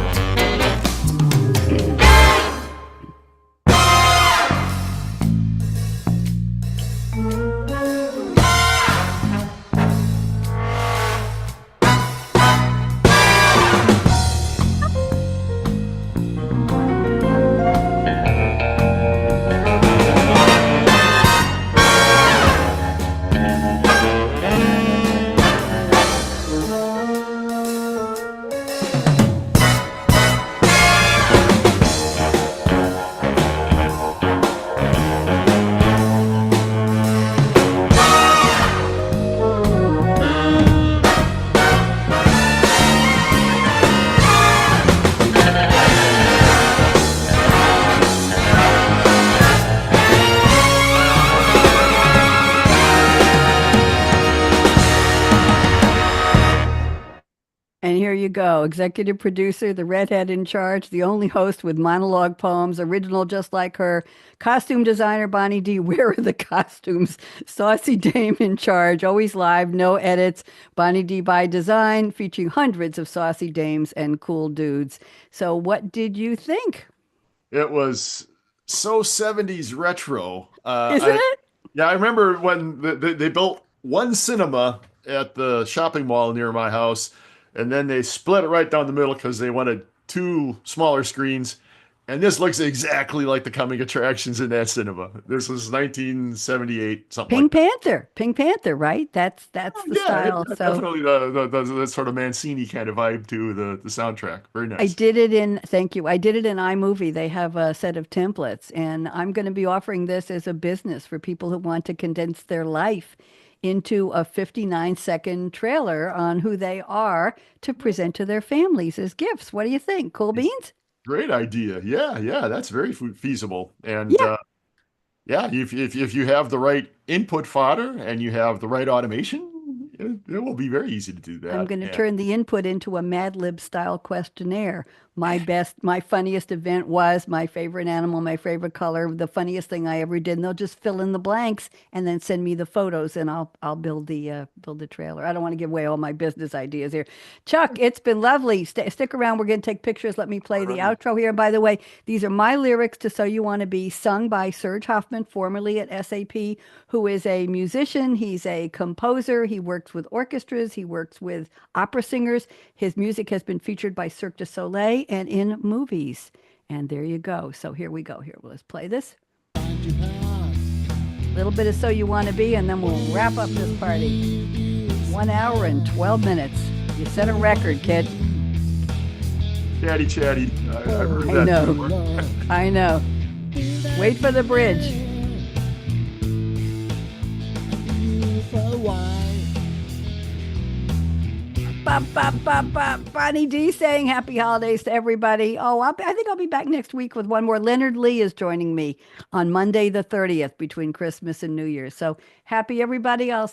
And here you go. Executive producer, the redhead in charge, the only host with monologue poems, original just like her, costume designer Bonnie D. Where are the costumes? Saucy Dame in charge, always live, no edits. Bonnie D by design, featuring hundreds of saucy dames and cool dudes. So, what did you think? It was so 70s retro. Isn't it? Yeah, I remember when they built one cinema at the shopping mall near my house, and then they split it right down the middle because they wanted two smaller screens. And this looks exactly like the coming attractions in that cinema. This was 1978, something like Pink that. Panther, Pink Panther, right? That's Oh, the yeah, style. So definitely the sort of Mancini kind of vibe to the soundtrack. Very I nice. did it in, thank you. I did it in iMovie. They have a set of templates, and I'm going to be offering this as a business for people who want to condense their life into a 59-second trailer on who they are to present to their families as gifts. What do you think? Cool It's beans? great idea. Yeah, yeah, that's very feasible. And Yeah. yeah, if you have the right input fodder and you have the right automation, it will be very easy to do I'm that. going to And turn the input into a Mad Lib style questionnaire. My funniest event was my favorite animal, my favorite color, the funniest thing I ever did. And they'll just fill in the blanks and then send me the photos, and I'll build the trailer. I don't want to give away all my business ideas here. Chuck, it's been lovely. Stick around. We're going to take pictures. Let me play all the right. outro here. And by the way, these are my lyrics to So You Want to Be, sung by Serge Hoffman, formerly at SAP, who is a musician. He's a composer. He works with orchestras. He works with opera singers. His music has been featured by Cirque du Soleil and in movies. And there you go. So here we go. Here, let's play this. Find you pass. A little bit of So You Want to Be, and then we'll wrap up this party. 1 hour and 12 minutes. You set a record, kid. Chatty, chatty. I've heard I that know. before. I know. Wait for the bridge. You for a while. Bop, bop, bop, bop. Bonnie D saying happy holidays to everybody. Oh, I think I'll be back next week with one more. Leonard Lee is joining me on Monday the 30th between Christmas and New Year's. So happy everybody. I'll